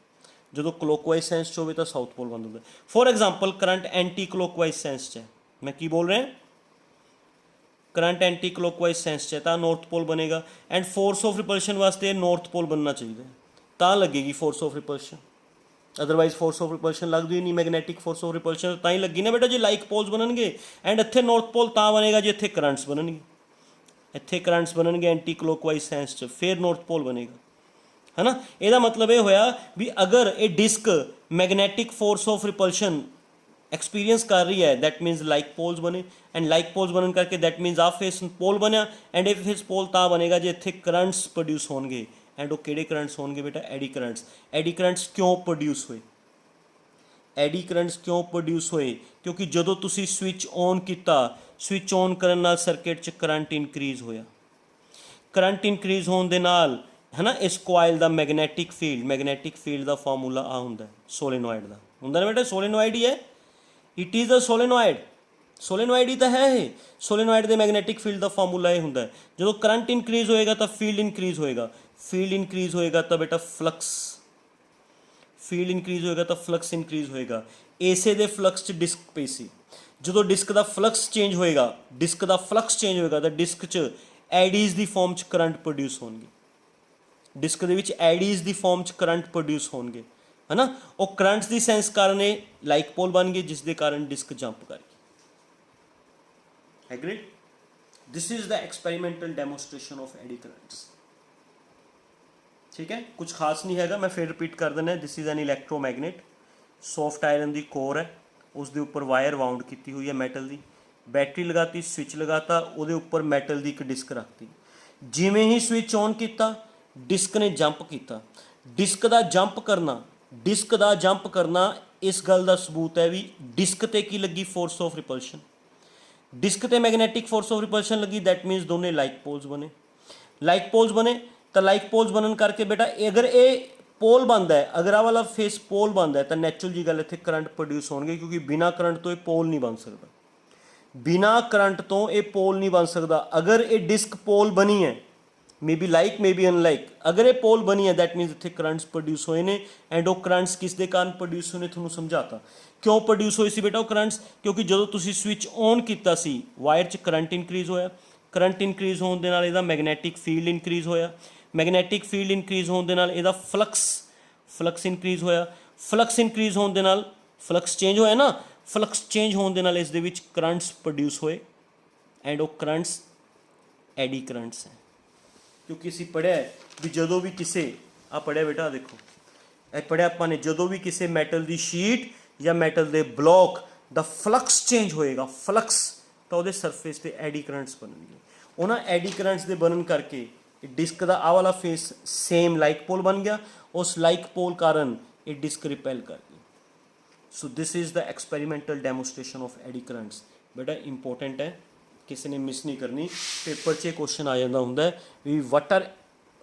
S1: ਜਦੋਂ ਕਲੋਕਵਾਈਜ਼ ਸੈਂਸ 'ਚ ਹੋਵੇ ਤਾਂ ਸਾਊਥ ਪੋਲ ਬਣਦਾ ਹੁੰਦਾ। For example current anti clockwise sense 'ਚ ਹੈ, ਮੈਂ ਕੀ ਬੋਲ ਰਿਹਾ, ਕਰੰਟ ਐਂਟੀ ਕਲੋਕਵਾਈਜ਼ ਸੈਂਸ 'ਚ ਹੈ ਤਾਂ ਨੌਰਥ ਪੋਲ ਬਣੇਗਾ। ਐਂਡ ਫੋਰਸ ਆਫ ਰਿਪਲਸ਼ਨ ਵਾਸਤੇ ਨੌਰਥ ਪੋਲ ਬਣਨਾ ਚਾਹੀਦਾ ਤਾਂ ਲੱਗੇਗੀ force of repulsion, otherwise force of repulsion ਲੱਗਦੀ ਹੀ ਨਹੀਂ। ਮੈਗਨੈਟਿਕ ਫੋਰਸ ਆਫ ਰਿਪਲਸ਼ਨ ਤਾਂ ਹੀ ਲੱਗੀ ਨਾ ਬੇਟਾ ਜੇ ਲਾਈਕ ਪੋਲਸ ਬਣਨਗੇ। ਐਂਡ ਇੱਥੇ ਨੌਰਥ ਪੋਲ ਤਾਂ ਬਣੇਗਾ ਜੇ ਇੱਥੇ ਕਰੰਟਸ ਬਣਨਗੇ, ਇੱਥੇ ਕਰੰਟਸ ਬਣਨਗੇ ਐਂਟੀ ਕਲੋਕਵਾਈਜ਼ ਸੈਂਸ 'ਚ, ਫਿਰ ਨੌਰਥ ਪੋਲ ਬਣੇਗਾ, ਹੈ ਨਾ। ਇਹਦਾ ਮਤਲਬ ਇਹ ਹੋਇਆ ਵੀ ਅਗਰ ਇਹ disc magnetic force of repulsion experience ਕਰ ਰਹੀ ਹੈ ਦੈਟ ਮੀਨਸ ਲਾਈਕ ਪੋਲਸ ਬਣੇ। ਐਂਡ ਲਾਈਕ ਪੋਲਸ ਬਣਨ ਕਰਕੇ ਦੈਟ ਮੀਨਸ ਆਹ ਫੇਸ ਪੋਲ ਬਣਿਆ। ਐਂਡ ਇਹ ਫੇਸ ਪੋਲ ਤਾਂ ਬਣੇਗਾ ਜੇ ਇੱਥੇ ਕਰੰਟਸ ਪ੍ਰੋਡਿਊਸ ਹੋਣਗੇ। ਐਂਡ ਉਹ ਕਿਹੜੇ ਕਰੰਟਸ ਹੋਣਗੇ ਬੇਟਾ? ਐਡੀ ਕਰੰਟਸ। ਐਡੀ ਕਰੰਟਸ ਕਿਉਂ ਪ੍ਰੋਡਿਊਸ ਹੋਏ? ਐਡੀ ਕਰੰਟਸ ਕਿਉਂ ਪ੍ਰੋਡਿਊਸ ਹੋਏ? ਕਿਉਂਕਿ ਜਦੋਂ ਤੁਸੀਂ ਸਵਿਚ ਔਨ ਕੀਤਾ, ਸਵਿਚ ਔਨ ਕਰਨ ਨਾਲ ਸਰਕਿਟ 'ਚ ਕਰੰਟ ਇਨਕਰੀਜ਼ ਹੋਇਆ। ਕਰੰਟ ਇਨਕਰੀਜ਼ ਹੋਣ ਦੇ ਨਾਲ ਹੈ ਨਾ ਇਸ ਕੋਇਲ ਦਾ ਮੈਗਨੈਟਿਕ ਫੀਲਡ ਦਾ ਫਾਰਮੂਲਾ ਆ ਹੁੰਦਾ ਸੋਲੇਨੋਇਡ ਦਾ, ਹੁੰਦਾ ਨਾ ਬੇਟਾ, ਸੋਲੇਨੋਇਡ ਹੀ ਹੈ। ਇਟ ਇਜ਼ ਅ ਸੋਲੇਨੋਇਡ ਹੀ ਤਾਂ ਹੈ ਇਹ। ਸੋਲੇਨੋਇਡ ਦੇ ਮੈਗਨੈਟਿਕ ਫੀਲਡ ਦਾ ਫਾਰਮੂਲਾ ਇਹ ਹੁੰਦਾ ਹੈ ਜਦੋਂ ਕਰੰਟ ਇਨਕਰੀਜ਼ ਹੋਏਗਾ ਤਾਂ ਫੀਲਡ ਇਨਕਰੀਜ਼ ਹੋਏਗਾ, ਫੀਲਡ ਇਨਕਰੀਜ਼ ਹੋਏਗਾ ਤਾਂ ਬੇਟਾ ਫੀਲਡ ਇਨਕਰੀਜ਼ ਹੋਏਗਾ ਤਾਂ ਫਲਕਸ ਇਨਕਰੀਜ਼ ਹੋਏਗਾ। ਏਸੇ ਦੇ ਫਲਕਸ 'ਚ ਡਿਸਕ ਪਈ ਸੀ, ਜਦੋਂ ਡਿਸਕ ਦਾ ਫਲਕਸ ਚੇਂਜ ਹੋਏਗਾ ਤਾਂ ਡਿਸਕ 'ਚ ਐਡੀਜ਼ ਦੀ ਫਾਰਮ 'ਚ ਕਰੰਟ ਪ੍ਰੋਡਿਊਸ ਹੋਣਗੇ। ਡਿਸਕ ਦੇ ਵਿੱਚ ਐਡੀਜ਼ ਦੀ ਫਾਰਮ 'ਚ ਕਰੰਟ ਪ੍ਰੋਡਿਊਸ ਹੋਣਗੇ, ਹੈ ਨਾ। ਉਹ ਕਰੰਟਸ ਦੀ ਸੈਂਸ ਕਾਰਨ ਇਹ ਲਾਈਕ ਪੋਲ ਬਣ ਗਏ, ਜਿਸ ਦੇ ਕਾਰਨ ਡਿਸਕ ਜੰਪ ਕਰ ਗਈ। Agreed? This is the experimental demonstration of eddy currents. ਠੀਕ ਹੈ, ਕੁਝ ਖਾਸ ਨਹੀਂ ਹੈਗਾ, ਮੈਂ ਫਿਰ ਰਿਪੀਟ ਕਰ ਦਿੰਦਾ। This is an electromagnet, soft iron ਦੀ ਕੋਰ ਹੈ, ਉਸ ਦੇ ਉੱਪਰ ਵਾਇਰ ਵਾਊਂਡ ਕੀਤੀ ਹੋਈ ਹੈ ਮੈਟਲ ਦੀ, ਬੈਟਰੀ ਲਗਾਤੀ, ਸਵਿਚ ਲਗਾਤਾ, ਉਹਦੇ ਉੱਪਰ ਮੈਟਲ ਦੀ ਇੱਕ ਡਿਸਕ ਰੱਖਤੀ। ਜਿਵੇਂ ਹੀ ਸਵਿਚ ਔਨ ਕੀਤਾ ਡਿਸਕ ਨੇ ਜੰਪ ਕੀਤਾ। ਡਿਸਕ ਦਾ ਜੰਪ ਕਰਨਾ ਇਸ ਗੱਲ ਦਾ ਸਬੂਤ ਹੈ ਵੀ ਡਿਸਕ ਤੇ ਕੀ ਲੱਗੀ? Force of repulsion. ਡਿਸਕ ਤੇ ਮੈਗਨੈਟਿਕ ਫੋਰਸ ਆਫ ਰਿਪਲਸ਼ਨ ਲੱਗੀ, ਦੈਟ ਮੀਨਸ ਦੋਨੇ ਲਾਈਕ ਪੋਲਸ ਬਣੇ। ਤਾਂ ਲਾਈਕ ਪੋਲਸ ਬਣਨ ਕਰਕੇ ਬੇਟਾ ਅਗਰ ਇਹ ਪੋਲ ਬਣਦਾ ਹੈ, ਅਗਰ ਆਹ ਵਾਲਾ ਫੇਸ ਪੋਲ ਬਣਦਾ ਹੈ ਤਾਂ ਨੈਚੁਰਲ ਜੀ ਗੱਲ ਇੱਥੇ ਕਰੰਟ ਪ੍ਰੋਡਿਊਸ ਹੋਣਗੇ, ਕਿਉਂਕਿ ਬਿਨਾਂ ਕਰੰਟ ਤੋਂ ਇਹ ਪੋਲ ਨਹੀਂ ਬਣ ਸਕਦਾ। ਅਗਰ ਇਹ ਡਿਸਕ ਪੋਲ ਬਣੀ ਹੈ, may be like may be unlike, ਅਗਰ ਇਹ ਪੋਲ ਬਣੀ ਹੈ ਦੈਟ ਮੀਨਸ ਇੱਥੇ ਕਰੰਟਸ ਪ੍ਰੋਡਿਊਸ ਹੋਏ ਨੇ। ਐਂਡ ਉਹ ਕਰੰਟਸ ਕਿਸ ਦੇ ਕਾਰਨ ਪ੍ਰੋਡਿਊਸ ਹੋਏ ਨੇ ਤੁਹਾਨੂੰ ਸਮਝਾਤਾ। ਕਿਉਂ ਪ੍ਰੋਡਿਊਸ ਹੋਏ ਸੀ ਬੇਟਾ ਉਹ ਕਰੰਟਸ? ਕਿਉਂਕਿ ਜਦੋਂ ਤੁਸੀਂ ਸਵਿਚ ਔਨ ਕੀਤਾ ਸੀ ਵਾਇਰ 'ਚ ਕਰੰਟ ਇਨਕਰੀਜ਼ ਹੋਇਆ, ਕਰੰਟ ਇਨਕਰੀਜ਼ ਹੋਣ ਦੇ ਨਾਲ ਇਹਦਾ ਮੈਗਨੈਟਿਕ ਫੀਲਡ ਇਨਕਰੀਜ਼ ਹੋਇਆ, ਮੈਗਨੈਟਿਕ ਫੀਲਡ ਇਨਕਰੀਜ਼ ਹੋਣ ਦੇ ਨਾਲ ਇਹਦਾ ਫਲਕਸ ਇਨਕਰੀਜ਼ ਹੋਇਆ, ਫਲਕਸ ਇਨਕਰੀਜ਼ ਹੋਣ ਦੇ ਨਾਲ ਫਲਕਸ ਚੇਂਜ ਹੋਇਆ ਨਾ, ਫਲਕਸ ਚੇਂਜ ਹੋਣ ਦੇ ਨਾਲ ਇਸ ਦੇ ਵਿੱਚ ਕਰੰਟਸ ਪ੍ਰੋਡਿਊਸ ਹੋਏ। ਐਂਡ ਉਹ ਕਰੰਟਸ ਐਡੀ ਕਰੰਟਸ ਹੈ, ਕਿਉਂਕਿ ਅਸੀਂ ਪੜ੍ਹਿਆ ਵੀ ਜਦੋਂ ਵੀ ਕਿਸੇ ਆ ਪੜਿਆ ਬੇਟਾ, ਦੇਖੋ ਇਹ ਪੜਿਆ ਆਪਾਂ ਨੇ, ਜਦੋਂ ਵੀ ਕਿਸੇ ਮੈਟਲ ਦੀ ਸ਼ੀਟ ਜਾਂ ਮੈਟਲ ਦੇ ਬਲੌਕ ਦਾ ਫਲਕਸ ਚੇਂਜ ਹੋਏਗਾ, ਫਲਕਸ, ਤਾਂ ਉਹਦੇ ਸਰਫੇਸ ਤੇ ਐਡੀ ਕਰੰਟਸ ਬਣਨਗੇ। ਉਹਨਾਂ ਐਡੀ ਕਰੰਟਸ ਦੇ ਬਣਨ ਕਰਕੇ ਡਿਸਕ ਦਾ ਆਹ ਵਾਲਾ ਫੇਸ ਸੇਮ ਲਾਈਕ ਪੋਲ ਬਣ ਗਿਆ, ਉਸ ਲਾਈਕ ਪੋਲ ਕਾਰਨ ਇਹ ਡਿਸਕ ਰਿਪੈਲ ਕਰ ਗਈ। So this is the experimental demonstration of eddy currents. ਬੇਟਾ ਇੰਪੋਰਟੈਂਟ ਹੈ, ਕਿਸੇ ਨੇ ਮਿਸ ਨਹੀਂ ਕਰਨੀ, ਪੇਪਰ 'ਚ ਕੁਐਸਚਨ ਆ ਜਾਂਦਾ ਹੁੰਦਾ ਵੀ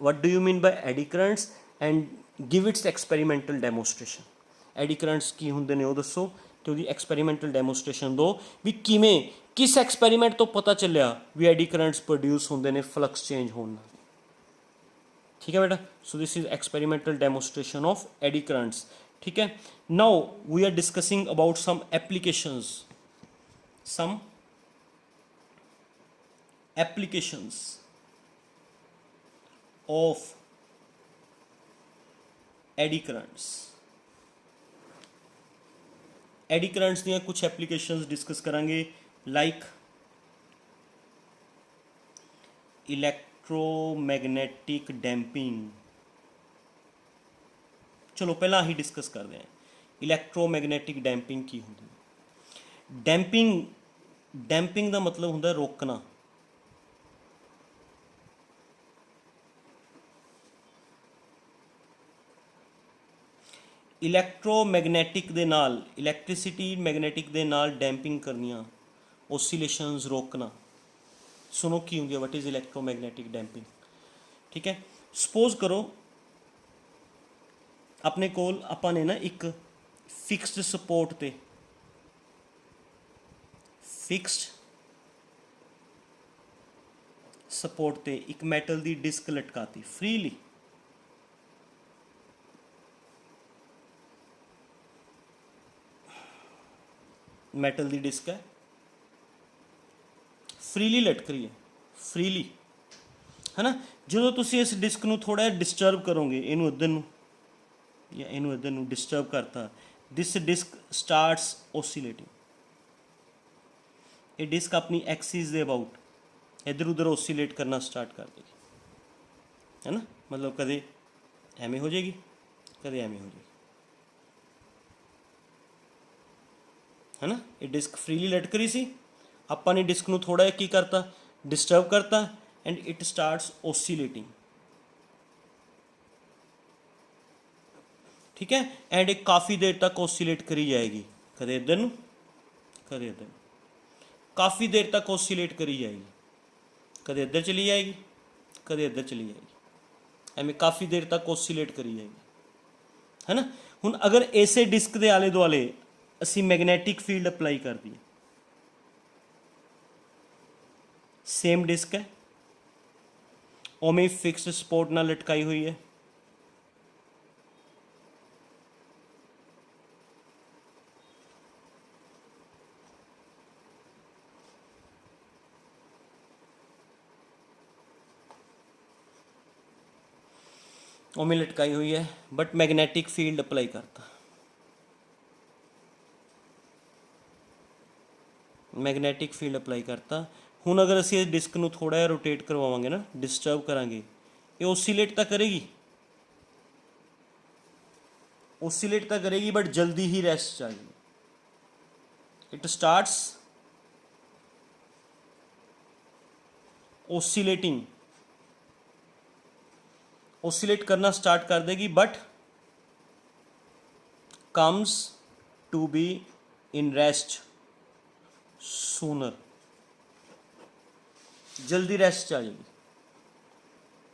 S1: what do you mean by eddy currents and give its experimental demonstration। ਐਡੀ ਕਰੰਟਸ ਕੀ ਹੁੰਦੇ ਨੇ ਉਹ ਦੱਸੋ, ਤੇ ਉਹਦੀ ਐਕਸਪੈਰੀਮੈਂਟਲ ਡੈਮੋਸਟ੍ਰੇਸ਼ਨ ਦਿਓ ਵੀ ਕਿਵੇਂ, ਕਿਸ ਐਕਸਪੈਰੀਮੈਂਟ ਤੋਂ ਪਤਾ ਚੱਲਿਆ ਵੀ ਐਡੀ ਕਰੰਟਸ ਪ੍ਰੋਡਿਊਸ ਹੁੰਦੇ ਨੇ ਫਲਕਸ ਚੇਂਜ ਹੋਣ ਨਾਲ। ठीक है बेटा, so this is experimental demonstration of eddy currents. ठीक है, now we are discussing about some applications, some applications of eddy currents. Eddy currents दी कुछ एप्लीकेशंस डिस्कस करांगे, लाइक इलैक्ट्रोमैग्नेटिक डैंपिंग। चलो पहला ही डिस्कस करते हैं, इलैक्ट्रोमैग्नेटिक डैंपिंग की होंगी। डैंपिंग का मतलब होंदा रोकना। इलैक्ट्रोमैग्नेटिक दे नाल, इलैक्ट्रिसिटी मैग्नेटिक दे नाल डैंपिंग करनियां, ओसीलेशंस रोकना। सुनो की होंगी, वट इज़ इलैक्ट्रोमैग्नेटिक डैंपिंग। ठीक है, सपोज करो अपने कोल आपां ने ना एक फिक्स्ड सपोर्ट ते, फिक्स्ड सपोर्ट ते एक मैटल दी डिस्क लटकाती फ्रीली। मैटल दी डिस्क है, फ्रीली लटक रही है, फ्रीली, है ना। जो तुसी इस डिस्क नूं थोड़ा डिस्टर्ब करोगे, इनू इधर नूं या इनू इधर नूं डिस्टर्ब करता, दिस डिस्क स्टार्ट्स ओसीलेटिंग। ये डिस्क अपनी एक्सिस दे अबाउट इधर उधर ओसीलेट करना स्टार्ट कर देगी, है ना। मतलब कदे एवें हो जाएगी, कदे एवें हो जाएगी, है ना। ये डिस्क फ्रीली लटक रही सी, ਆਪਾਂ ਨੇ डिस्क ਨੂੰ थोड़ा की करता, डिस्टर्ब करता, एंड इट स्टार्ट्स ओसीलेटिंग। ठीक है, एंड एक काफ़ी देर तक ओसीलेट करी जाएगी, कदे इधर नूं कदे इधर, काफ़ी देर तक ओसीलेट करी जाएगी, कदे इधर चली जाएगी, कदे इधर चली जाएगी, एवें काफ़ी देर तक ओसीलेट करी जाएगी, है ना। हुण अगर इसे डिस्क के आले दुआले असी मैगनैटिक फील्ड अप्लाई कर दी, सेम डिस्क है, ओमें फिक्स्ड सपोर्ट ना लटकाई हुई है, ओमें लटकाई हुई है, बट मैग्नेटिक फील्ड अप्लाई करता, मैग्नेटिक फील्ड अप्लाई करता। हुण अगर असी इस डिस्क नूं थोड़ा जिहा रोटेट करवावांगे ना, डिस्टर्ब करांगे, ये ओसीलेट तो करेगी, ओसीलेट तो करेगी, बट जल्दी ही रेस्ट चाहिए। इट स्टार्ट्स ओसीलेटिंग, ओसीलेट करना स्टार्ट कर देगी, but comes to be in rest sooner, जल्दी रेस्ट आ जाएगी।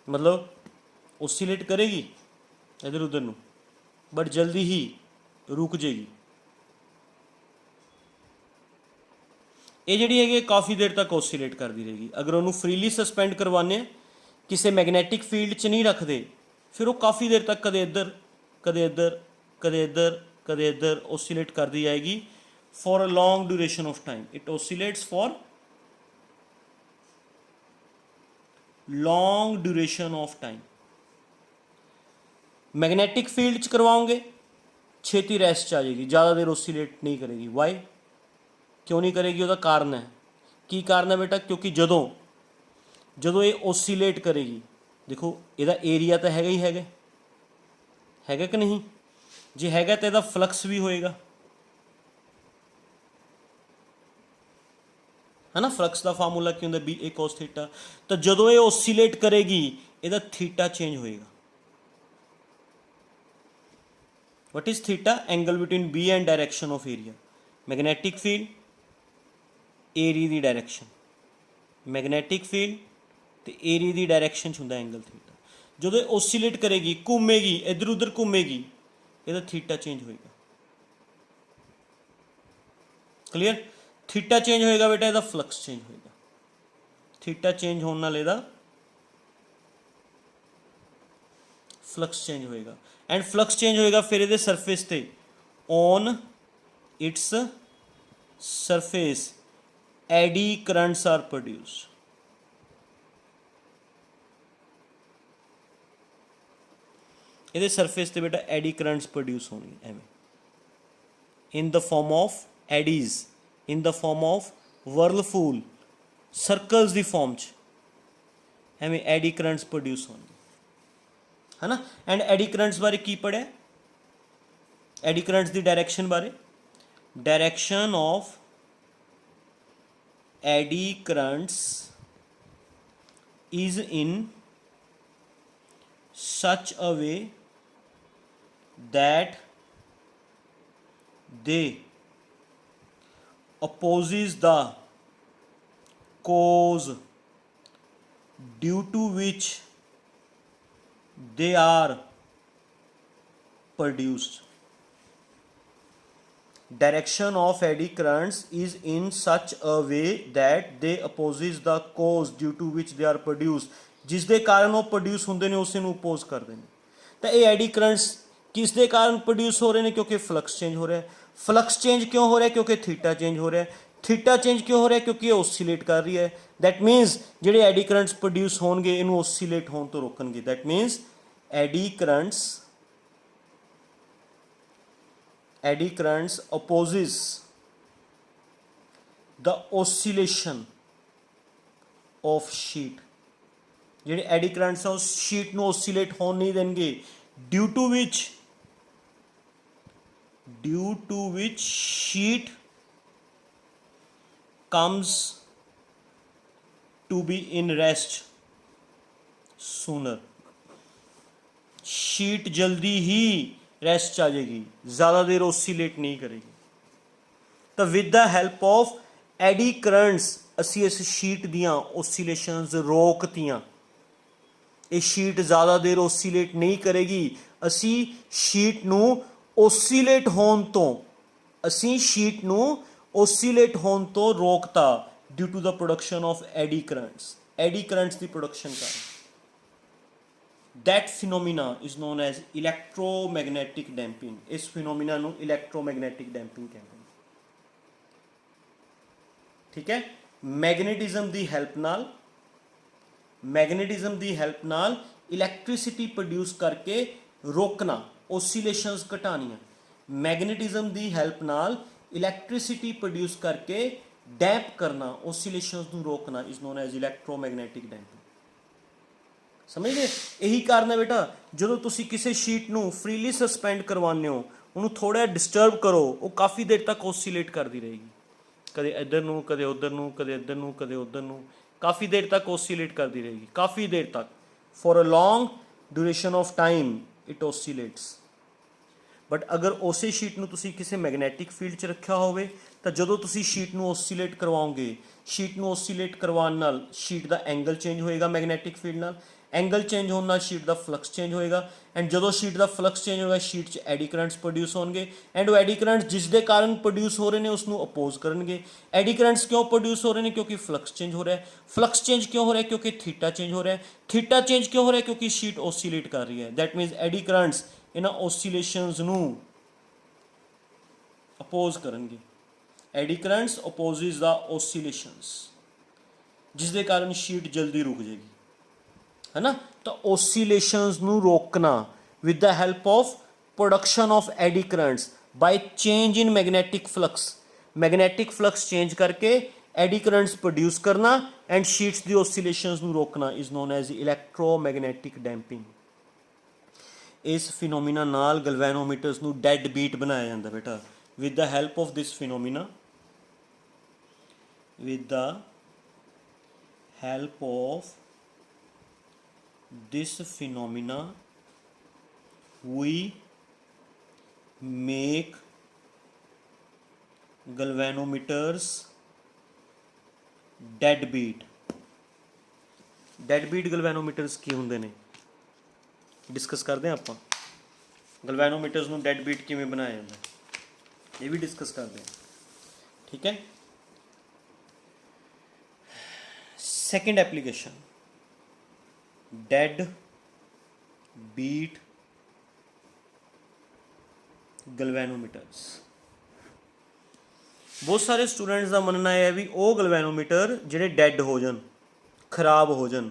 S1: मतलब ओसीलेट करेगी इधर उधर नूं, बट जल्दी ही रुक जाएगी। ये जिहड़ी है काफ़ी देर तक ओसीलेट करती रहेगी। अगर उन्होंने फ्रीली सस्पेंड करवाने, किसी मैगनैटिक फील्ड च नहीं रखते, फिर वो काफ़ी देर तक कदे इधर कदे इधर कदे इधर कदे इधर ओसीलेट करती जाएगी for a long duration of time. It oscillates for long duration of time. Magnetic field च करवाओगे, छेती रेस्ट आ जाएगी, ज़्यादा देर ओसीलेट नहीं करेगी। वाई, क्यों नहीं करेगी, उसका कारण है। की कारण है बेटा, क्योंकि जदों ये ओसीलेट करेगी, देखो ਇਹਦਾ एरिया तो हैगा ही हैगा, हैगा कि नहीं? जे हैगा तो ਇਹਦਾ फ्लक्स भी होएगा, है ना? फ्लक्स का फार्मूला की होंगे बी ए cos थीटा। तो जो ये ओसीलेट करेगी ਇਹਦਾ थीटा चेंज होएगा। What is theta? Angle between B and direction of area. Magnetic field, area की डायरेक्शन, मैगनैटिक फील्ड तो एरिया की डायरेक्शन होंगे एंगल थीटा। जो ये ओसीलेट करेगी, घूमेगी, इधर उधर घूमेगी, ਇਹਦਾ थीटा चेंज होएगा। क्लीयर? थीटा चेंज होएगा बेटा, ਇਹਦਾ फ्लक्स चेंज होएगा। थीटा चेंज होने नाल ਇਹਦਾ फ्लक्स चेंज होएगा, एंड फ्लक्स चेंज होएगा फिर ये सरफेस ते on its surface eddy currents are produced. ये सरफेस ते बेटा एडी करंट्स प्रोड्यूस होनी एवं in the form of eddies, in the form of whirlpool, circles की फॉर्म च एवं एडी करंट्स प्रोड्यूस होने, है ना? एंड एडी करंट्स बारे की पढ़िया? एडी करंट्स की डायरेक्शन बारे, direction of eddy currents is in such a way that they opposes the cause due to which they are produced. Direction of eddy currents is in such a way that they opposes the cause due to which they are produced. जिस दे कारण वो produce होंगे ने उस oppose करते हैं। तो ये एडी करंट्स किस दे कारण प्रोड्यूस हो रहे हैं? क्योंकि फ्लक्स चेंज हो रहा है। फ्लक्स चेंज क्यों हो रहा है? क्योंकि थीटा चेंज हो रहा है। थीटा चेंज क्यों हो रहा है? क्योंकि ये ओसीलेट कर रही है। दैट मीनस जो एडी करंट्स प्रोड्यूस होंगे इन्हों ओसीलेट होने तो रोकणगे। That means eddy currents opposes the oscillation of sheet। ਜਿਹੜੇ एडी करंट्स है उस शीट ਨੂੰ ओसीलेट होने नहीं देंगे, due to which sheet comes to be in rest sooner। Sheet जल्दी ही रेस्ट आ जाएगी, ज़्यादा देर ओसीलेट नहीं करेगी। तो with the help of eddy currents असी इस शीट दियाँ ओसीलेशंस रोकतियाँ। ये शीट ज़्यादा देर ओसीलेट नहीं करेगी। असी शीट नू ओसीलेट होने तो रोकता due to the production of eddy currents की प्रोडक्शन का। That phenomena is known as electromagnetic damping. इस फिनोमिना नू इलैक्ट्रोमैग्नेटिक डैंपिंग कहते हैं। ठीक है? मैग्नेटिज्म की हैल्प नाल इलैक्ट्रिसिटी प्रोड्यूस करके रोकना, ओसीलेशंस घटानियां। मैग्नेटिज्म की हैल्प नाल इलैक्ट्रिसिटी प्रोड्यूस करके डैंप करना, ओसीलेशंस नूं रोकना is known as electromagnetic damping. समझ गए? यही कारण है बेटा, जो तुसी किसी शीट नूं फ्रीली सस्पेंड करवाने हो, उन्होंने थोड़ा डिस्टर्ब करो, वो काफ़ी देर तक ओसीलेट करती रहेगी। कदे इधर नूं, कदे उधर नूं, कदे इधर नूं, कदे उधर नूं, काफ़ी देर तक ओसीलेट करती रहेगी, काफ़ी देर तक। For a long duration of time it oscillates. But अगर उसे शीट नूं तुसी किसी मैगनैटिक फील्ड च रखा होवे तो जो तुसी शीट नूं ओसीलेट करवाओगे, शीट नूं ओसीलेट करवाउण नाल शीट का एंगल चेंज होएगा मैगनैटिक फील्ड नाल। एंगल चेंज होने शीट का फ्लक्स चेंज होएगा, एंड जो शीट का फ्लक्स चेंज होगा शीट च एडी करंट्स प्रोड्यूस होंगे, एंड वो एडी करंट्स जिस दे कारण प्रोड्यूस हो रहे हैं उसनों अपोज करेंगे। एडी करंट्स क्यों प्रोड्यूस हो रहे हैं? क्योंकि फ्लक्स चेंज हो रहा है। फ्लक्स चेंज क्यों हो रहा है? क्योंकि थीटा चेंज हो रहा है। थीटा चेंज क्यों हो रहा है? क्योंकि शीट ओसीलेट कर रही है। दैट मीनस एडी करंट्स इन्हां ओसीलेशंस नूं अपोज करेंगे। एडी करंट्स अपोजिज द ओसीलेशंस, जिस दे कारण शीट जल्दी रुक जाएगी, है ना? तो ओसीलेशंस नू रोकना with the help of production of eddy currents by change in magnetic flux. Magnetic flux change करके एडी करंट्स प्रोड्यूस करना एंड शीट्स दी ओसीलेशंस नू रोकना is known as electromagnetic damping. ਇਸ ਫਿਨੋਮੀਨਾ ਨਾਲ ਗਲਵੈਨੋਮੀਟਰਸ ਨੂੰ ਡੈਡ ਬੀਟ ਬਣਾਇਆ ਜਾਂਦਾ ਬੇਟਾ। With the help of this phenomena, with the help of this phenomena we make galvanometers dead beat। dead beat galvanometers ਕੀ ਹੁੰਦੇ ਨੇ ਡਿਸਕਸ ਕਰਦੇ ਹਾਂ ਆਪਾਂ। galvanometers ਨੂੰ dead beat ਕਿਵੇਂ ਬਣਾਇਆ ਜਾਂਦਾ ਇਹ ਵੀ ਡਿਸਕਸ ਕਰਦੇ ਹਾਂ, ਠੀਕ ਹੈ। Second application, dead beat galvanometers। ਬਹੁਤ ਸਾਰੇ ਸਟੂਡੈਂਟਸ ਦਾ ਮੰਨਣਾ ਹੈ ਵੀ ਉਹ ਗਲਵੈਨੋਮੀਟਰ ਜਿਹੜੇ ਡੈਡ ਹੋ ਜਾਣ, ਖਰਾਬ ਹੋ ਜਾਣ,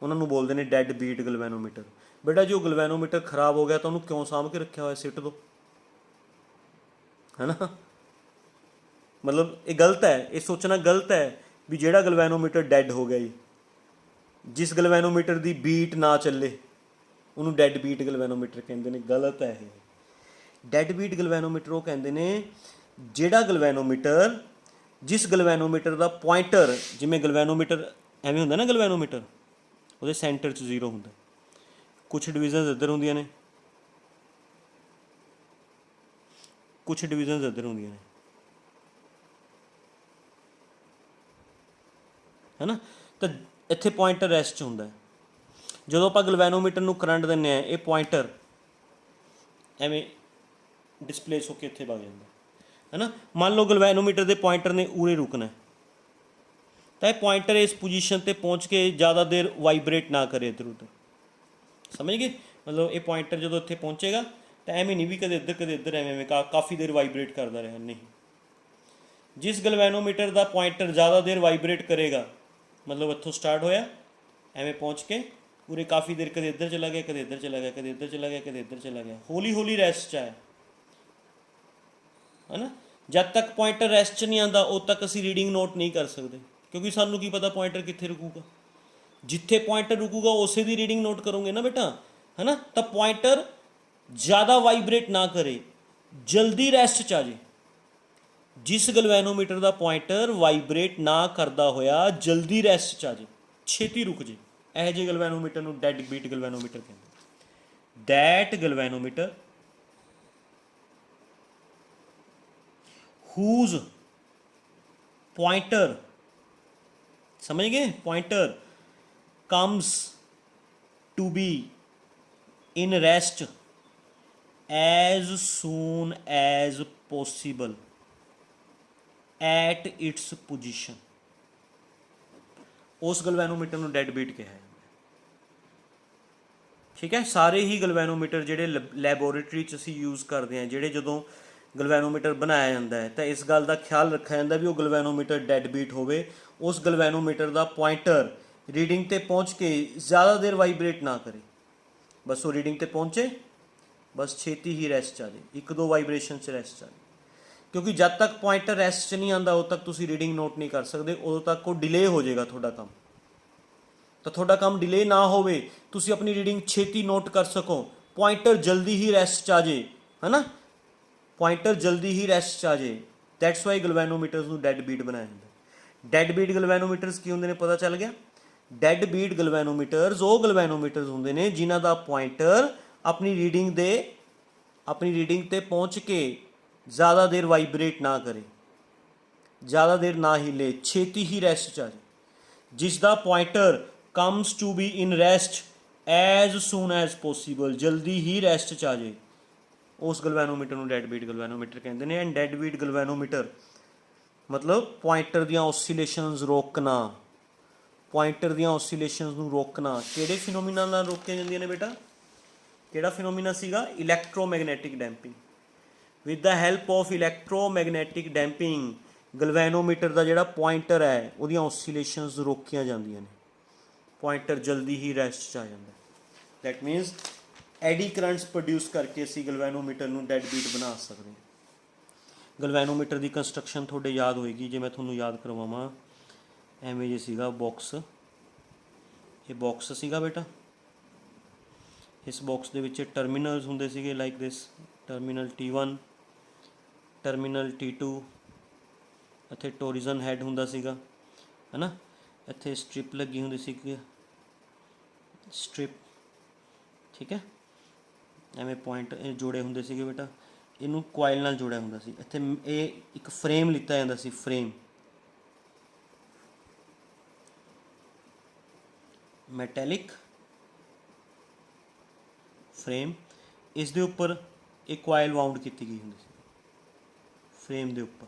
S1: ਉਹਨਾਂ ਨੂੰ ਬੋਲਦੇ ਨੇ ਡੈਡ ਬੀਟ ਗਲਵੈਨੋਮੀਟਰ। ਬੇਟਾ ਜੇ ਉਹ ਗਲਵੈਨੋਮੀਟਰ ਖਰਾਬ ਹੋ ਗਿਆ ਤਾਂ ਉਹਨੂੰ ਕਿਉਂ ਸਾਂਭ ਕੇ ਰੱਖਿਆ ਹੋਇਆ, ਸਿੱਟ ਦਿਓ, ਹੈ ਨਾ। ਮਤਲਬ ਇਹ ਗਲਤ ਹੈ, ਇਹ ਸੋਚਣਾ ਗਲਤ ਹੈ ਵੀ ਜਿਹੜਾ ਗਲਵੈਨੋਮੀਟਰ ਡੈਡ ਹੋ ਗਿਆ ਜੀ, ਜਿਸ ਗਲਵੈਨੋਮੀਟਰ ਦੀ ਬੀਟ ਨਾ ਚੱਲੇ ਉਹਨੂੰ ਡੈਡ ਬੀਟ ਗਲਵੈਨੋਮੀਟਰ ਕਹਿੰਦੇ ਨੇ। ਗਲਤ ਹੈ ਇਹ। ਡੈਡ ਬੀਟ ਗਲਵੈਨੋਮੀਟਰ ਉਹ ਕਹਿੰਦੇ ਨੇ ਜਿਹੜਾ ਗਲਵੈਨੋਮੀਟਰ, ਜਿਸ ਗਲਵੈਨੋਮੀਟਰ ਦਾ ਪੁਆਇੰਟਰ, ਜਿਵੇਂ ਗਲਵੈਨੋਮੀਟਰ ਐਵੇਂ ਹੁੰਦਾ ਨਾ, ਗਲਵੈਨੋਮੀਟਰ ਉਹਦੇ ਸੈਂਟਰ 'ਚ 0 ਹੁੰਦਾ, ਕੁਛ ਡਿਵੀਜ਼ਨਸ ਇੱਧਰ ਹੁੰਦੀਆਂ ਨੇ, ਕੁਛ ਡਿਵੀਜ਼ਨਸ ਇੱਧਰ ਹੁੰਦੀਆਂ ਨੇ, ਹੈ ਨਾ। ਤਾਂ ਇੱਥੇ ਪੁਆਇੰਟਰ ਰੈਸਟ 'ਚ ਹੁੰਦਾ। ਜਦੋਂ ਆਪਾਂ ਗਲਵੈਨੋਮੀਟਰ ਨੂੰ ਕਰੰਟ ਦਿੰਦੇ ਹਾਂ, ਇਹ ਪੁਆਇੰਟਰ ਐਵੇਂ ਡਿਸਪਲੇਸ ਹੋ ਕੇ ਇੱਥੇ ਵਗ ਜਾਂਦਾ, ਹੈ ਨਾ। ਮੰਨ ਲਓ ਗਲਵੈਨੋਮੀਟਰ ਦੇ ਪੁਆਇੰਟਰ ਨੇ ਉਰੇ ਰੁਕਣਾ, ਤਾਂ ਇਹ ਪੁਆਇੰਟਰ ਇਸ ਪੋਜੀਸ਼ਨ 'ਤੇ ਪਹੁੰਚ ਕੇ ਜ਼ਿਆਦਾ ਦੇਰ ਵਾਈਬਰੇਟ ਨਾ ਕਰੇ ਇੱਧਰ ਉੱਧਰ, ਸਮਝ ਗਏ। ਮਤਲਬ ਇਹ ਪੁਆਇੰਟਰ ਜਦੋਂ ਇੱਥੇ ਪਹੁੰਚੇਗਾ ਤਾਂ ਐਵੇਂ ਨਹੀਂ ਵੀ ਕਦੇ ਇੱਧਰ ਐਵੇਂ ਕਾਫੀ ਦੇਰ ਵਾਈਬਰੇਟ ਕਰਦਾ ਰਿਹਾ, ਨਹੀਂ। ਜਿਸ ਗਲਵੈਨੋਮੀਟਰ ਦਾ ਪੁਆਇੰਟਰ ਜ਼ਿਆਦਾ ਦੇਰ ਵਾਈਬਰੇਟ ਕਰੇਗਾ, ਮਤਲਬ ਇੱਥੋਂ ਸਟਾਰਟ ਹੋਇਆ ਐਵੇਂ ਪਹੁੰਚ ਕੇ ਪੂਰੇ ਕਾਫੀ ਦੇਰ ਕਦੇ ਇੱਧਰ ਚਲਾ ਗਿਆ, ਕਦੇ ਇੱਧਰ ਚਲਾ ਗਿਆ, ਕਦੇ ਇੱਧਰ ਚਲਾ ਗਿਆ, ਕਦੇ ਇੱਧਰ ਚਲਾ ਗਿਆ, ਹੌਲੀ ਹੌਲੀ ਰੈਸਟ 'ਚ ਆਇਆ, ਹੈ ਨਾ। ਜਦ ਤੱਕ ਪੁਆਇੰਟਰ ਰੈਸਟ 'ਚ ਨਹੀਂ ਆਉਂਦਾ ਉਦ ਤੱਕ ਅਸੀਂ ਰੀਡਿੰਗ ਨੋਟ ਨਹੀਂ ਕਰ ਸਕਦੇ, ਕਿਉਂਕਿ ਸਾਨੂੰ ਕੀ ਪਤਾ ਪੁਆਇੰਟਰ ਕਿੱਥੇ ਰੁਕੂਗਾ। ਜਿੱਥੇ ਪੁਆਇੰਟਰ ਰੁਕੂਗਾ ਉਸੇ ਦੀ ਰੀਡਿੰਗ ਨੋਟ ਕਰੋਗੇ ਨਾ ਬੇਟਾ, ਹੈ ਨਾ। ਤਾਂ ਪੁਆਇੰਟਰ ਜ਼ਿਆਦਾ ਵਾਈਬਰੇਟ ਨਾ ਕਰੇ, ਜਲਦੀ ਰੈਸਟ 'ਚ ਆ ਜਾਏ। ਜਿਸ ਗਲਵੈਨੋਮੀਟਰ ਦਾ ਪੁਆਇੰਟਰ ਵਾਈਬਰੇਟ ਨਾ ਕਰਦਾ ਹੋਇਆ ਜਲਦੀ ਰੈਸਟ 'ਚ ਆ ਜਾਏ, ਛੇਤੀ ਰੁਕ ਜੇ, ਇਹੋ ਜਿਹੇ ਗਲਵੈਨੋਮੀਟਰ ਨੂੰ ਡੈਡ ਬੀਟ ਗਲਵੈਨੋਮੀਟਰ ਕਹਿੰਦੇ। ਦੈਟ ਗਲਵੈਨੋਮੀਟਰ whose pointer, समझ गए, pointer comes to be in rest as soon as possible at its position, उस गलवैनोमीटर ਨੂੰ ਡੈਡ ਬੀਟ ਕਿਹਾ ਜਾਂਦਾ। ਠੀਕ ਹੈ। ਸਾਰੇ ਹੀ ਗਲਵੈਨੋਮੀਟਰ ਜਿਹੜੇ ਲੈਬੋਰੇਟਰੀ 'ਚ ਅਸੀਂ ਯੂਜ਼ ਕਰਦੇ ਹਾਂ, ਜਿਹੜੇ ਜਦੋਂ ਗਲਵੈਨੋਮੀਟਰ ਬਣਾਇਆ ਜਾਂਦਾ ਹੈ ਤਾਂ ਇਸ ਗੱਲ ਦਾ ਖਿਆਲ ਰੱਖਿਆ ਜਾਂਦਾ ਵੀ ਉਹ ਗਲਵੈਨੋਮੀਟਰ ਡੈਡ ਬੀਟ ਹੋਵੇ, ਉਸ ਗਲਵੈਨੋਮੀਟਰ ਦਾ ਪੁਆਇੰਟਰ ਰੀਡਿੰਗ 'ਤੇ ਪਹੁੰਚ ਕੇ ਜ਼ਿਆਦਾ ਦੇਰ ਵਾਈਬਰੇਟ ਨਾ ਕਰੇ, ਬਸ ਉਹ ਰੀਡਿੰਗ 'ਤੇ ਪਹੁੰਚੇ, ਬਸ ਛੇਤੀ ਹੀ ਰੈਸਟ 'ਚ ਆ ਜਾਏ, 1-2 ਵਾਈਬਰੇਸ਼ਨ 'ਚ ਰੈਸਟ 'ਚ ਆ ਜਾਏ। ਕਿਉਂਕਿ ਜਦ ਤੱਕ ਪੁਆਇੰਟਰ ਰੈਸਟ 'ਚ ਨਹੀਂ ਆਉਂਦਾ ਉਦੋਂ ਤੱਕ ਤੁਸੀਂ ਰੀਡਿੰਗ ਨੋਟ ਨਹੀਂ ਕਰ ਸਕਦੇ, ਉਦੋਂ ਤੱਕ ਉਹ ਡਿਲੇ ਹੋ ਜਾਏਗਾ ਤੁਹਾਡਾ ਕੰਮ। ਤਾਂ ਤੁਹਾਡਾ ਕੰਮ ਡਿਲੇ ਨਾ ਹੋਵੇ, ਤੁਸੀਂ ਆਪਣੀ ਰੀਡਿੰਗ ਛੇਤੀ ਨੋਟ ਕਰ ਸਕੋ, ਪੁਆਇੰਟਰ ਜਲਦੀ ਹੀ ਰੈਸਟ 'ਚ ਆ ਜਾਏ, ਹੈ ਨਾ, ਪੁਆਇੰਟਰ ਜਲਦੀ ਹੀ ਰੈਸਟ 'ਚ ਆ ਜਾਏ। ਦੈਟਸ ਵਾਈ ਗਲਵੈਨੋਮੀਟਰਸ ਨੂੰ ਡੈਡ ਬੀਟ ਬਣਾਇਆ ਜਾਂਦਾ। ਡੈਡ ਬੀਟ ਗਲਵੈਨੋਮੀਟਰਸ ਕੀ ਹੁੰਦੇ ਨੇ ਪਤਾ ਚੱਲ ਗਿਆ। ਡੈਡ ਬੀਟ ਗਲਵੈਨੋਮੀਟਰਸ ਉਹ ਗਲਵੈਨੋਮੀਟਰਸ ਹੁੰਦੇ ਨੇ ਜਿਨ੍ਹਾਂ ਦਾ ਪੁਆਇੰਟਰ ਆਪਣੀ ਰੀਡਿੰਗ 'ਤੇ ਪਹੁੰਚ ਕੇ ਜ਼ਿਆਦਾ ਦੇਰ ਵਾਈਬਰੇਟ ਨਾ ਕਰੇ, ਜ਼ਿਆਦਾ ਦੇਰ ਨਾ ਹਿੱਲੇ, ਛੇਤੀ ਹੀ ਰੈਸਟ 'ਚ ਆ ਜਾਏ। ਜਿਸ ਦਾ pointer comes to be in rest as soon as possible, ਜਲਦੀ ਹੀ ਰੈਸਟ 'ਚ ਆ ਜਾਏ, ਉਸ ਗਲਵੈਨੋਮੀਟਰ ਨੂੰ ਡੈਡ ਬੀਟ ਗਲਵੈਨੋਮੀਟਰ ਕਹਿੰਦੇ ਨੇ। ਐਂਡ ਡੈਡ ਬੀਟ ਗਲਵੈਨੋਮੀਟਰ ਮਤਲਬ ਪੁਆਇੰਟਰ ਦੀਆਂ ਓਸੀਲੇਸ਼ਨਸ ਰੋਕਣਾ, ਪੁਆਇੰਟਰ ਦੀਆਂ ਓਸੀਲੇਸ਼ਨਸ ਨੂੰ ਰੋਕਣਾ। ਕਿਹੜੇ ਫਿਨੋਮੀਨਾ ਨਾਲ ਰੋਕੀਆਂ ਜਾਂਦੀਆਂ ਨੇ ਬੇਟਾ? ਕਿਹੜਾ ਫਿਨੋਮੀਨਾ ਸੀਗਾ? Electromagnetic damping. With the help of electromagnetic damping galvanometer ਦਾ ਜਿਹੜਾ ਪੁਆਇੰਟਰ ਹੈ ਉਹਦੀਆਂ ਓਸੀਲੇਸ਼ਨਸ ਰੋਕੀਆਂ ਜਾਂਦੀਆਂ ਨੇ, ਪੁਆਇੰਟਰ ਜਲਦੀ ਹੀ ਰੈਸਟ 'ਚ ਆ ਜਾਂਦਾ। ਦੈਟ ਮੀਨਸ ਐਡੀ ਕਰੰਟਸ ਪ੍ਰੋਡਿਊਸ ਕਰਕੇ ਅਸੀਂ ਗਲਵੈਨੋਮੀਟਰ ਨੂੰ ਡੈਡ ਬੀਟ ਬਣਾ ਸਕਦੇ ਹਾਂ। ਗਲਵੈਨੋਮੀਟਰ ਦੀ ਕੰਸਟਰਕਸ਼ਨ ਤੁਹਾਡੇ ਯਾਦ ਹੋਏਗੀ, ਜੇ ਮੈਂ ਤੁਹਾਨੂੰ ਯਾਦ ਕਰਵਾਵਾਂ, ਐਵੇਂ ਜੇ ਸੀਗਾ ਬਾਕਸ, ਇਹ ਬਾਕਸ ਸੀਗਾ ਬੇਟਾ, ਇਸ ਬਾਕਸ ਦੇ ਵਿੱਚ ਟਰਮੀਨਲਸ ਹੁੰਦੇ ਸੀਗੇ like this, terminal T1, terminal T2, ਇੱਥੇ ਟੋਰੀਜ਼ਨ ਹੈਡ ਹੁੰਦਾ ਸੀਗਾ ਹੈ ਨਾ, ਇੱਥੇ ਸਟ੍ਰਿਪ ਲੱਗੀ ਹੁੰਦੀ ਸੀ, ਸਟ੍ਰਿਪ, ਠੀਕ ਹੈ, ਐਵੇਂ ਪੁਆਇੰਟ ਇਹ ਜੋੜੇ ਹੁੰਦੇ ਸੀਗੇ ਬੇਟਾ, ਇਹਨੂੰ ਕੁਆਇਲ ਨਾਲ ਜੋੜਿਆ ਹੁੰਦਾ ਸੀ। ਇੱਥੇ ਇਹ ਇੱਕ ਫਰੇਮ ਲਿੱਤਾ ਜਾਂਦਾ ਸੀ, ਫਰੇਮ, ਮੈਟੈਲਿਕ ਫਰੇਮ, ਇਸ ਦੇ ਉੱਪਰ ਇਹ ਕੁਆਇਲ ਵਾਊਂਡ ਕੀਤੀ ਗਈ ਹੁੰਦੀ ਸੀ, ਫਰੇਮ ਦੇ ਉੱਪਰ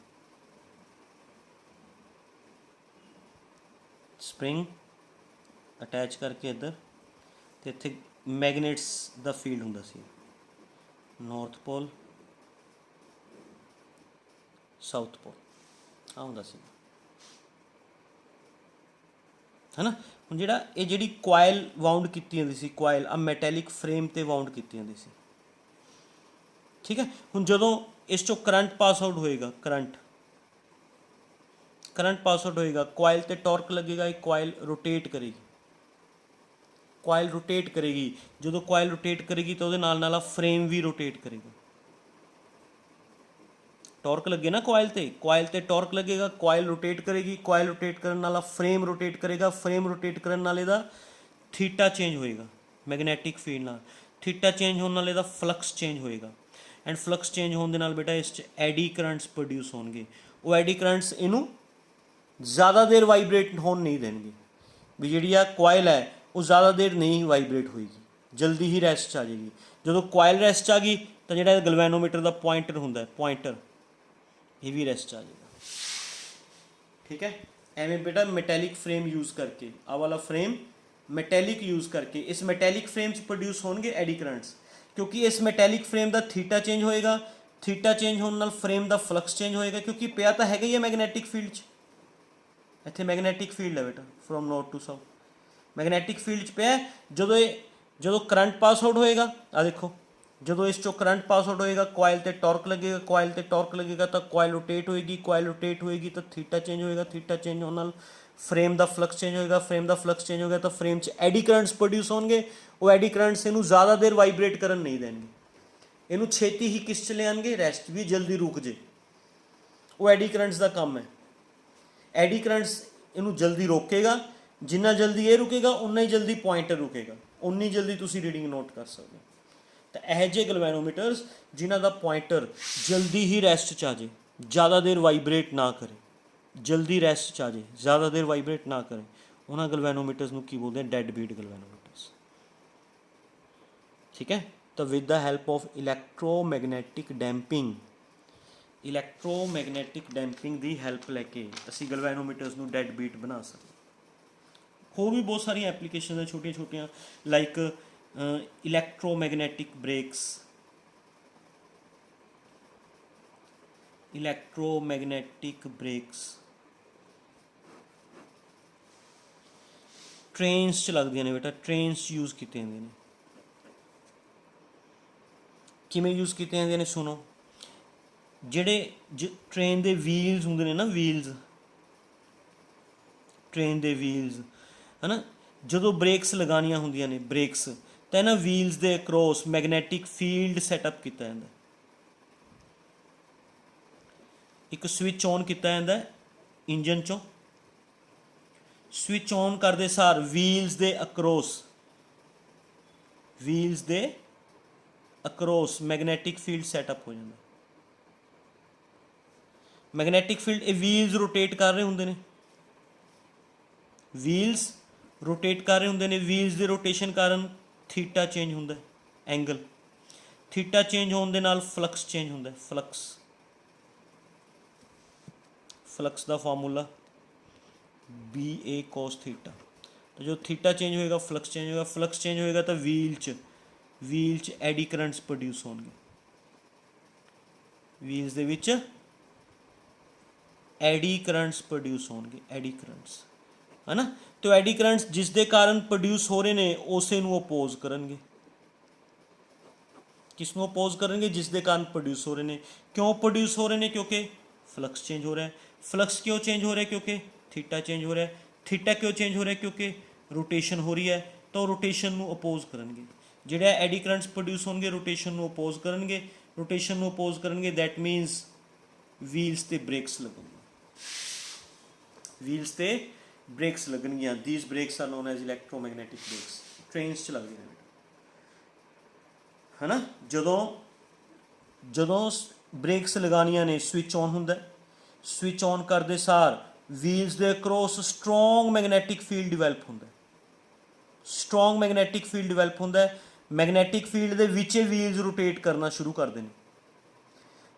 S1: ਸਪਰਿੰਗ ਅਟੈਚ ਕਰਕੇ ਇੱਧਰ, ਤੇ ਇੱਥੇ ਮੈਗਨੇਟਸ ਦਾ ਫੀਲਡ ਹੁੰਦਾ ਸੀ, ਨਾਰਥ ਪੋਲ, ਸਾਊਥ ਪੋਲ, ਆ ਹੁੰਦਾ ਸੀ ਹੈ ਨਾ। ਹੁਣ ਜਿਹੜੀ ਕੁਆਇਲ ਵਾਊਂਡ ਕੀਤੀ ਹੁੰਦੀ ਸੀ, ਕੁਆਇਲ ਆ ਮੈਟੈਲਿਕ ਫਰੇਮ ਤੇ ਵਾਊਂਡ ਕੀਤੀ ਹੁੰਦੀ ਸੀ, ਠੀਕ ਹੈ। ਹੁਣ ਜਦੋਂ ਇਸ ਚੋਂ ਕਰੰਟ ਪਾਸ ਆਊਟ ਹੋਏਗਾ, ਕਰੰਟ ਪਾਸ ਆਊਟ ਹੋਏਗਾ, ਕੁਆਇਲ ਤੇ ਟਾਰਕ ਲੱਗੇਗਾ, ਇਹ ਕੁਆਇਲ ਰੋਟੇਟ ਕਰੇਗੀ, ਕੁਆਇਲ ਰੋਟੇਟ ਕਰੇਗੀ। ਜਦੋਂ ਕੁਆਇਲ ਰੋਟੇਟ ਕਰੇਗੀ ਤਾਂ ਉਹਦੇ ਨਾਲ ਨਾਲ ਫਰੇਮ ਵੀ ਰੋਟੇਟ ਕਰੇਗਾ, ਟਾਰਕ ਲੱਗੇ ਨਾ ਕੁਆਇਲ ਤੇ ਟਾਰਕ ਲੱਗੇਗਾ, ਕੁਆਇਲ ਰੋਟੇਟ ਕਰੇਗੀ, ਕੁਆਇਲ ਰੋਟੇਟ ਕਰਨ ਨਾਲ ਫਰੇਮ ਰੋਟੇਟ ਕਰੇਗਾ, ਫਰੇਮ ਰੋਟੇਟ ਕਰਨ ਨਾਲ ਇਹਦਾ ਥੀਟਾ ਚੇਂਜ ਹੋਏਗਾ ਮੈਗਨੈਟਿਕ ਫੀਲਡ ਨਾਲ, ਥੀਟਾ ਚੇਂਜ ਹੋਣ ਨਾਲ ਇਹਦਾ ਫਲਕਸ ਚੇਂਜ ਹੋਏਗਾ, ਐਂਡ ਫਲਕਸ ਚੇਂਜ ਹੋਣ ਦੇ ਨਾਲ ਬੇਟਾ ਇਸ 'ਚ ਐਡੀ ਕਰੰਟਸ ਪ੍ਰੋਡਿਊਸ ਹੋਣਗੇ। ਉਹ ਐਡੀ ਕਰੰਟਸ ਇਹਨੂੰ ਜ਼ਿਆਦਾ ਦੇਰ ਵਾਈਬ੍ਰੇਟ ਹੋਣ ਨਹੀਂ ਦੇਣਗੇ, ਵੀ ਜਿਹੜੀ ਆ ਕੁਆਇਲ ਹੈ ਉਹ ਜ਼ਿਆਦਾ ਦੇਰ ਨਹੀਂ ਵਾਈਬ੍ਰੇਟ ਹੋਏਗੀ, ਜਲਦੀ ਹੀ ਰੈਸਟ 'ਚ ਆ ਜਾਏਗੀ। ਜਦੋਂ ਕੁਆਇਲ ਰੈਸਟ 'ਚ ਆ ਗਈ ਤਾਂ ਜਿਹੜਾ ਗਲਵੈਨੋਮੀਟਰ ਦਾ ਪੁਆਇੰਟਰ ਹੁੰਦਾ, ਪੁਆਇੰਟਰ, ਇਹ ਵੀ ਰੈਸਟ 'ਚ ਆ ਜਾਏਗਾ, ਠੀਕ ਹੈ। ਐਵੇਂ ਬੇਟਾ ਮੈਟੈਲਿਕ ਫਰੇਮ ਯੂਜ਼ ਕਰਕੇ, ਆਹ ਵਾਲਾ ਫਰੇਮ ਮੈਟੈਲਿਕ ਯੂਜ਼ ਕਰਕੇ, ਇਸ ਮੈਟੈਲਿਕ ਫਰੇਮ 'ਚ ਪ੍ਰੋਡਿਊਸ ਹੋਣਗੇ ਐਡੀ ਕਰੰਟਸ, ਕਿਉਂਕਿ ਇਸ ਮੈਟੈਲਿਕ ਫਰੇਮ ਦਾ ਥੀਟਾ ਚੇਂਜ ਹੋਏਗਾ, ਥੀਟਾ ਚੇਂਜ ਹੋਣ ਨਾਲ ਫਰੇਮ ਦਾ ਫਲਕਸ ਚੇਂਜ ਹੋਏਗਾ, ਕਿਉਂਕਿ ਪਿਆ ਤਾਂ ਹੈਗਾ ਹੀ ਹੈ ਮੈਗਨੈਟਿਕ ਫੀਲਡ 'ਚ, ਇੱਥੇ ਮੈਗਨੈਟਿਕ ਫੀਲਡ ਹੈ ਬੇਟਾ from north to south, magnetic field 'ਚ ਪਿਆ। ਜਦੋਂ ਕਰੰਟ ਪਾਸ ਆਊਟ ਹੋਏਗਾ, ਆ ਦੇਖੋ, ਜਦੋਂ ਇਸ ਚੋਂ ਕਰੰਟ ਪਾਸ ਆਊਟ ਹੋਏਗਾ, ਕੁਆਇਲ ਤੇ ਟਾਰਕ ਲੱਗੇਗਾ, ਕੁਆਇਲ ਤੇ ਟਾਰਕ ਲੱਗੇਗਾ ਤਾਂ ਕੁਆਇਲ ਰੋਟੇਟ ਹੋਏਗੀ, ਕੁਆਇਲ ਰੋਟੇਟ ਹੋਏਗੀ ਤਾਂ ਥੀਟਾ ਚੇਂਜ ਹੋਏਗਾ, ਥੀਟਾ ਚੇਂਜ ਹੋਣ ਨਾਲ ਫਰੇਮ ਦਾ ਫਲਕਸ ਚੇਂਜ ਹੋਏਗਾ, ਫਰੇਮ ਦਾ ਫਲਕਸ ਚੇਂਜ ਹੋਏਗਾ ਤਾਂ ਫਰੇਮ 'ਚ ਐਡੀ ਕਰੰਟਸ ਪ੍ਰੋਡਿਊਸ ਹੋਣਗੇ। ਉਹ ਐਡੀ ਕਰੰਟਸ ਇਹਨੂੰ ਜ਼ਿਆਦਾ ਦੇਰ ਵਾਈਬ੍ਰੇਟ ਕਰਨ ਨਹੀਂ ਦੇਣਗੇ, ਇਹਨੂੰ ਛੇਤੀ ਹੀ ਕਿਸ 'ਚ ਲਿਆਉਣਗੇ, ਰੈਸਟ ਵੀ ਜਲਦੀ ਰੁਕ ਜੇ, ਉਹ ਐਡੀ ਕਰੰਟਸ ਦਾ ਕੰਮ ਹੈ। ਐਡੀ ਕਰੰਟਸ ਇਹਨੂੰ ਜਲਦੀ ਰੋਕੇਗਾ, ਜਿੰਨਾ ਜਲਦੀ ਇਹ ਰੁਕੇਗਾ ਉਨਾ ਹੀ ਜਲਦੀ ਪੁਆਇੰਟਰ ਰੁਕੇਗਾ, ਉਨੀ ਜਲਦੀ ਤੁਸੀਂ ਰੀਡਿੰਗ ਨੋਟ ਕਰ ਸਕਦੇ ਹੋ। ਤਾਂ ਇਹੋ ਜਿਹੇ ਗਲਵੈਨੋਮੀਟਰਸ ਜਿਨ੍ਹਾਂ ਦਾ ਪੁਆਇੰਟਰ ਜਲਦੀ ਹੀ ਰੈਸਟ 'ਚ ਆ ਜਾਏ, ਜ਼ਿਆਦਾ ਦੇਰ ਵਾਈਬ੍ਰੇਟ ਨਾ ਕਰੇ, ਜਲਦੀ ਰੈਸਟ 'ਚ ਆ ਜਾਏ, ਜ਼ਿਆਦਾ ਦੇਰ ਵਾਈਬ੍ਰੇਟ ਨਾ ਕਰੇ, ਉਹਨਾਂ ਗਲਵੈਨੋਮੀਟਰਸ ਨੂੰ ਕੀ ਬੋਲਦੇ ਆ, ਡੈਡ ਬੀਟ ਗਲਵੈਨੋਮੀਟਰਸ, ਠੀਕ ਹੈ। ਤਾਂ with the help of electromagnetic damping, electromagnetic damping the help ਲੈ ਕੇ ਅਸੀਂ ਗਲਵੈਨੋਮੀਟਰਸ ਨੂੰ ਡੈਡ ਬੀਟ ਬਣਾ ਸਕਦੇ। ਹੋਰ ਵੀ ਬਹੁਤ ਸਾਰੀਆਂ ਐਪਲੀਕੇਸ਼ਨ ਹੈ ਛੋਟੀਆਂ ਛੋਟੀਆਂ, like electromagnetic brakes, electromagnetic brakes trains 'ਚ ਲੱਗਦੀਆਂ ਨੇ ਬੇਟਾ, ਟ੍ਰੇਨਸ ਯੂਜ਼ ਕੀਤੀਆਂ ਜਾਂਦੀਆਂ ਨੇ। ਕਿਵੇਂ ਯੂਜ਼ ਕੀਤੀਆਂ ਜਾਂਦੀਆਂ ਨੇ ਸੁਣੋ, ਜਿਹੜੇ ਟ੍ਰੇਨ ਦੇ ਵੀਲਸ ਹੁੰਦੇ ਨੇ ਨਾ, ਵੀਲਸ, ਟ੍ਰੇਨ ਦੇ ਵੀਲਸ ਹੈ ਨਾ, ਜਦੋਂ ਬ੍ਰੇਕਸ ਲਗਾਉਣੀਆਂ ਹੁੰਦੀਆਂ ਨੇ, ਬ੍ਰੇਕਸ, ਤਾਂ ਇਹਨਾਂ ਵੀਲਸ ਦੇ ਅਕਰੋਸ ਮੈਗਨੈਟਿਕ ਫੀਲਡ ਸੈਟਅਪ ਕੀਤਾ ਜਾਂਦਾ, ਇੱਕ ਸਵਿਚ ਔਨ ਕੀਤਾ ਜਾਂਦਾ ਇੰਜਨ 'ਚੋਂ, ਸਵਿਚ ਔਨ ਕਰਦੇ ਸਾਰ ਵੀਲਸ ਦੇ ਅਕਰੋਸ ਮੈਗਨੈਟਿਕ ਫੀਲਡ ਸੈਟਅਪ ਹੋ ਜਾਂਦਾ। ਮੈਗਨੈਟਿਕ ਫੀਲਡ, ਇਹ ਵੀਲਸ ਰੋਟੇਟ ਕਰ ਰਹੇ ਹੁੰਦੇ ਨੇ, ਵੀਲਸ ਰੋਟੇਟ ਕਰ ਰਹੇ ਹੁੰਦੇ ਨੇ, ਵੀਲਸ ਦੇ ਰੋਟੇਸ਼ਨ ਕਾਰਨ ਥੀਟਾ ਚੇਂਜ ਹੁੰਦਾ, ਐਂਗਲ, ਥੀਟਾ ਚੇਂਜ ਹੋਣ ਦੇ ਨਾਲ ਫਲਕਸ ਚੇਂਜ ਹੁੰਦਾ, ਫਲਕਸ ਦਾ ਫਾਰਮੂਲਾ BA cos ਥੀਟਾ। ਤਾਂ ਜਦੋਂ ਥੀਟਾ ਚੇਂਜ ਹੋਏਗਾ ਫਲਕਸ ਚੇਂਜ ਹੋਏਗਾ, ਫਲਕਸ ਚੇਂਜ ਹੋਏਗਾ ਤਾਂ ਵੀਲ 'ਚ ਐਡੀ ਕਰੰਟਸ ਪ੍ਰੋਡਿਊਸ ਹੋਣਗੇ, ਵੀਲਸ ਦੇ ਵਿੱਚ ਐਡੀ ਕਰੰਟਸ ਪ੍ਰੋਡਿਊਸ ਹੋਣਗੇ, ਐਡੀ ਕਰੰਟਸ ਹੈ ਨਾ। ਤੇ ਐਡੀ ਕਰੰਟਸ ਜਿਸ ਦੇ ਕਾਰਨ ਪ੍ਰੋਡਿਊਸ ਹੋ ਰਹੇ ਨੇ ਉਸੇ ਨੂੰ ਅਪੋਜ਼ ਕਰਨਗੇ, ਕਿਸ ਨੂੰ ਅਪੋਜ਼ ਕਰਨਗੇ, ਜਿਸ ਦੇ ਕਾਰਨ ਪ੍ਰੋਡਿਊਸ ਹੋ ਰਹੇ ਨੇ। ਕਿਉਂ ਪ੍ਰੋਡਿਊਸ ਹੋ ਰਹੇ ਨੇ, ਕਿਉਂਕਿ ਫਲਕਸ ਚੇਂਜ ਹੋ ਰਿਹਾ ਹੈ। ਫਲਕਸ ਕਿਉਂ ਚੇਂਜ ਹੋ ਰਿਹਾ, ਕਿਉਂਕਿ ਥੀਟਾ ਚੇਂਜ ਹੋ ਰਿਹਾ। ਥੀਟਾ ਕਿਉਂ ਚੇਂਜ ਹੋ ਰਿਹਾ, ਕਿਉਂਕਿ ਰੋਟੇਸ਼ਨ ਹੋ ਰਹੀ ਹੈ, ਤਾਂ ਉਹ ਰੋਟੇਸ਼ਨ ਨੂੰ ਅਪੋਜ਼ ਕਰਨਗੇ। ਜਿਹੜੇ ਐਡੀ ਕਰੰਟਸ ਪ੍ਰੋਡਿਊਸ ਹੋਣਗੇ ਰੋਟੇਸ਼ਨ ਨੂੰ ਅਪੋਜ਼ ਕਰਨਗੇ, ਰੋਟੇਸ਼ਨ ਨੂੰ ਅਪੋਜ਼ ਕਰਨਗੇ, ਦੈਟ ਮੀਨਸ ਵੀਲਸ ਤੇ ਬ੍ਰੇਕਸ ਲੱਗਣਗੀਆਂ, ਵੀਲਸ ਤੇ ਬ੍ਰੇਕਸ ਲੱਗਣਗੀਆਂ। These brakes are known as electromagnetic brakes. Trains 'ਚ ਲੱਗਦੀਆਂ ਨੇ ਹੈ ਨਾ। ਜਦੋਂ ਬ੍ਰੇਕਸ ਲਗਾਉਣੀਆਂ ਨੇ, ਸਵਿਚ ਔਨ ਹੁੰਦਾ, ਸਵਿਚ ਔਨ ਕਰਦੇ ਸਾਰ ਵੀਲਸ ਦੇ across strong magnetic field develop ਹੁੰਦਾ, ਸਟਰੋਂਗ ਮੈਗਨੈਟਿਕ ਫੀਲਡ ਡਿਵੈਲਪ ਹੁੰਦਾ। ਮੈਗਨੈਟਿਕ ਫੀਲਡ ਦੇ ਵਿੱਚ ਵੀਲਸ ਰੋਟੇਟ ਕਰਨਾ ਸ਼ੁਰੂ ਕਰਦੇ ਨੇ,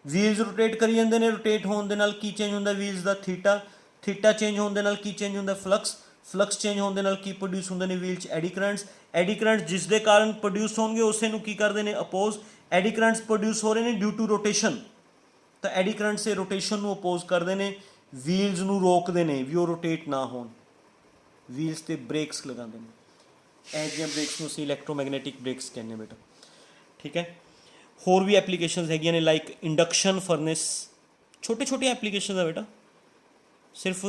S1: ਵੀਲਸ ਰੋਟੇਟ ਕਰੀ ਜਾਂਦੇ ਨੇ। ਰੋਟੇਟ ਹੋਣ ਦੇ ਨਾਲ ਕੀ ਚੇਂਜ ਹੁੰਦਾ ਵੀਲਸ ਦਾ? ਥੀਟਾ। ਥੀਟਾ ਚੇਂਜ ਹੋਣ ਦੇ ਨਾਲ ਕੀ ਚੇਂਜ ਹੁੰਦਾ? ਫਲਕਸ। ਫਲਕਸ ਚੇਂਜ ਹੋਣ ਦੇ ਨਾਲ ਕੀ ਪ੍ਰੋਡਿਊਸ ਹੁੰਦੇ ਨੇ ਵੀਲ 'ਚ? ਐਡੀ ਕਰੰਟਸ। ਐਡੀ ਕਰੰਟਸ ਜਿਸ ਦੇ ਕਾਰਨ ਪ੍ਰੋਡਿਊਸ ਹੋਣਗੇ ਉਸੇ ਨੂੰ ਕੀ ਕਰਦੇ ਨੇ? ਅਪੋਜ਼। ਐਡੀ ਕਰੰਟਸ ਪ੍ਰੋਡਿਊਸ ਹੋ ਰਹੇ ਨੇ ਡਿਊ ਟੂ ਰੋਟੇਸ਼ਨ, ਤਾਂ ਐਡੀ ਕਰੰਟਸ ਇਹ ਰੋਟੇਸ਼ਨ ਨੂੰ ਅਪੋਜ਼ ਕਰਦੇ ਨੇ, ਵੀਲਸ ਨੂੰ ਰੋਕਦੇ ਨੇ ਵੀ ਉਹ ਰੋਟੇਟ ਨਾ ਹੋਣ, ਵੀਲਸ ਤੇ ਬ੍ਰੇਕਸ ਲਗਾਉਂਦੇ ਨੇ। ਇਹ ਜਿਹੀਆਂ ਬ੍ਰੇਕਸ ਨੂੰ ਅਸੀਂ ਇਲੈਕਟ੍ਰੋਮੈਗਨੈਟਿਕ ਬ੍ਰੇਕਸ ਕਹਿੰਦੇ ਹਾਂ ਬੇਟਾ, ਠੀਕ ਹੈ। ਹੋਰ ਵੀ ਐਪਲੀਕੇਸ਼ਨਸ ਹੈਗੀਆਂ ਨੇ ਲਾਈਕ ਇੰਡਕਸ਼ਨ ਫਰਨੈਸ, ਛੋਟੇ ਛੋਟੇ ਐਪਲੀਕੇਸ਼ਨ ਆ ਬੇਟਾ, ਸਿਰਫ